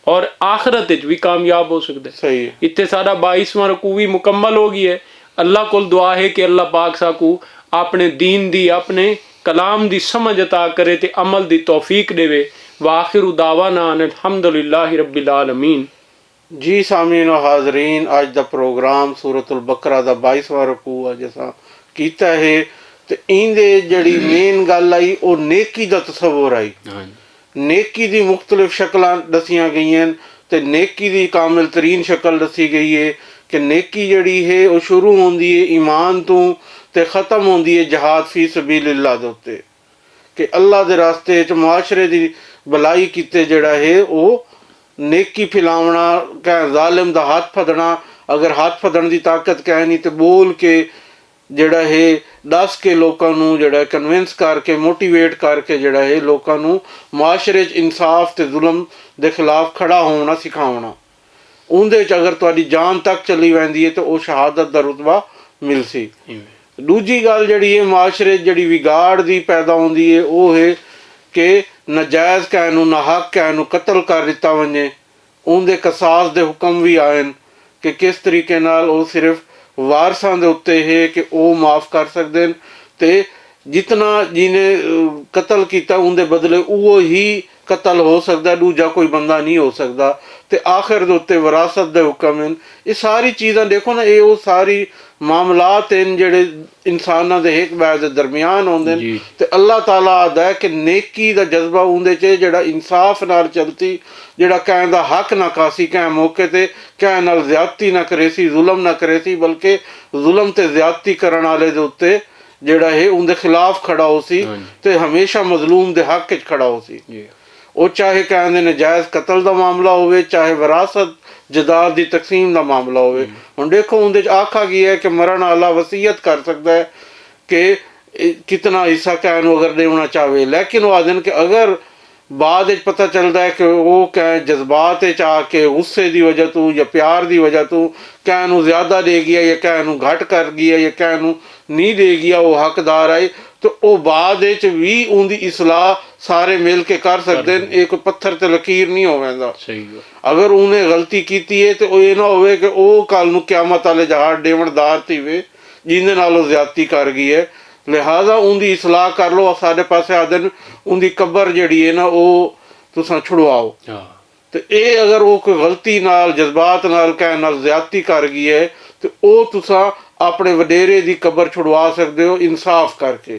ਔਰ ਆਖਰਤ ਵਿੱਚ ਵੀ ਕਾਮਯਾਬ ਹੋ ਸਕਦਾ ਹੈ। ਸਹੀ ਹੈ। ਇੱਥੇ ਸਾਡਾ 22ਵਾਂ ਰਕੂ ਵੀ ਮੁਕੰਮਲ ਹੋ ਗਈ ਹੈ। ਅੱਲਾਹ ਕੋਲ ਦੁਆ ਹੈ ਕਿ ਅੱਲਾਹ ਪਾਕ ਸਾਕੂ ਆਪਣੇ ਦੀਨ ਦੀ ਆਪਣੇ ਕਲਾਮ ਦੀ ਸਮਝ عطا करे ਤੇ ਅਮਲ ਦੀ ਤੌਫੀਕ ਦੇਵੇ। ਵਾਖਿਰ ਦਾਵਾਨਾ ਅਲਹਮਦੁਲਿल्लाह रब्बिल आलमीन। जी सामीन और हाजरीन, अज का प्रोग्राम सूरतुल बकरा का 22वां रकू अज असां कीता है। तो इंदे जड़ी मेन गल आई वो नेकी का तसव्वुर आई। नेकी की मुख्तलिफ शक्लां दसियां गई हैं। तो नेकी की कामिल तरीन शक्ल दसी गई है कि नेकी जड़ी है वो शुरू होंदी है ईमान तो ते ख़त्म होंदी है जहाद फी सबीलिल्लाह दे उत्ते कि अल्लाह दे रास्ते च मुआशरे की भलाई कीते जड़ा है वो नेकी फैलावना, कह जालिम दा हाथ फदना, अगर हाथ फदन की ताकत कह नहीं तो बोल के जड़ा है दस के लोगों नू जड़ा कन्विंस करके मोटिवेट करके जड़ा है लोगों नू मुआशरे च इंसाफ ते जुल्म दे खिलाफ खड़ा होना सिखावना। उनदे च अगर तुहाडी जान तक चली वैंदी है तो वो शहादत दा रुतबा मिल सी। दूजी गल जड़ी है मुआशरे जड़ी विगाड़ दी पैदा होंदी है वो है कि नजायज़ कहनू ना हक कहनू कतल कर दिता वने। उनके कसास दे हुक्म भी आए कि किस तरीके नाल वो सिर्फ वारसां दे उत्ते है कि वो माफ़ कर सकते हैं ते जितना जिन्हें कतल किया उनके बदले वो ही कतल हो सकता, दूजा कोई बंदा नहीं हो सकता। तो आखिर दे उत्ते विरासत दे हुक्म हैं। ये सारी चीज़ां देखो ना, ये वो सारी मामलात हैं जेड़े इंसानां दे एक बैर दे दरमियान होंदे ने। ते अल्लाह ताला आदा है कि नेकी दा जज्बा उंदे च जेड़ा इंसाफ नाल चलती, जेड़ा कहण दा हक ना कासी कह मौके ते कह नाल ज़्यादती ना करे सी, जुल्म ना करे सी, बल्कि जुल्म ते ज़्यादती करन वाले दे उत्ते जेड़ा है उनके खिलाफ खड़ा हो सी ते हमेशा मजलूम दे हक च खड़ा हो सी। वो चाहे कहते नजायज़ कतल का मामला हो, चाहे विरासत जदाद की तकसीम का मामला हो। हुण देखो उनके आखा गया है कि मरण वाला वसीयत कर सकता है कि कितना हिस्सा कहन अगर देना चाहे, लेकिन वो आदन कि अगर बाद पता चलता है कि वो कह जज्बात आके गुस्से की वजह तो या प्यार की वजह तो कहनू ज़्यादा दे गया या कहनू घट कर गया या कहनू नहीं दे गया वो हकदार आए, तो वो बाद भी उनकी इसलाह सारे मिल के कर सकते हैं। एक पत्थर ते लकीर नहीं होवेंदा। अगर उन्हें गलती की है तो ये ना होवे कि वो कल नूं क़यामत वाले जहाज देवनदार थीवे जिंदे नाल वो ज़्यादती कर गई है। लिहाजा उनकी इसलाह कर लो। साढ़े पासे आदन उनकी कबर जड़ी है ना वो तुसां छुड़वाओ। तो ये अगर वो कोई गलती नाल जज्बात नाल कहण नाल ज़्यादती कर गई है तो वो तुसां अपने वडेरे की कबर छुड़वा सकते हो इंसाफ करके,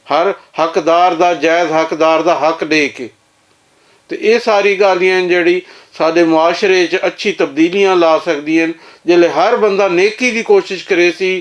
हर हकदार दा जायज़ हकदार दा हक दे के। तो ये सारी गालियां जड़ी साडे मुआशरे च अच्छी तब्दीलियां ला सकदियां जिसले हर बंदा नेकी की कोशिश करे सी,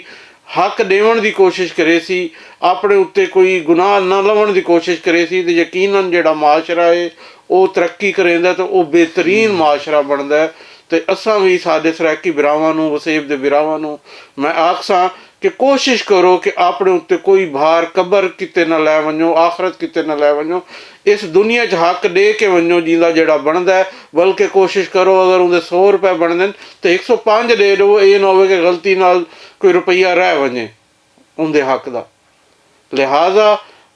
हक देवन की कोशिश करे सी, अपने उत्ते कोई गुनाह न लवन की कोशिश करे सी, तो यकीनन जेड़ा मुआशरा है वो तरक्की करेंदा तो वो बेहतरीन मुआशरा बनता है। तो असां भी साडे सराकी बिरावां नूं वसेब दे बिरावां नूं मैं आखसां कि कोशिश करो कि अपने उत्ते कोई भार कबर किते न लै वञो, आखरत किते न लै वञो, इस दुनिया च हक दे के वञो जिंदा जेड़ा बनदा है। बल्कि कोशिश करो अगर उनके 100 रुपए बनदे तो 105 दे दो, ये ना हो कि गलती नाल कोई रुपया रह वञे उनके हक दा। लिहाजा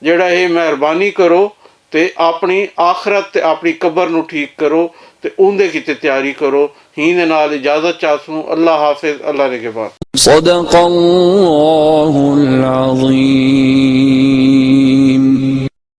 जेड़ा ये मेहरबानी करो ते अपनी आखरत ते अपनी कबर नूं ठीक करो ते उनदे किते तैयारी करो। ही दे नाल इजाजत चाहूँ। अल्लाह हाफिज, अल्लाह ने के बाद। सदक़ल्लाहुल अज़ीम।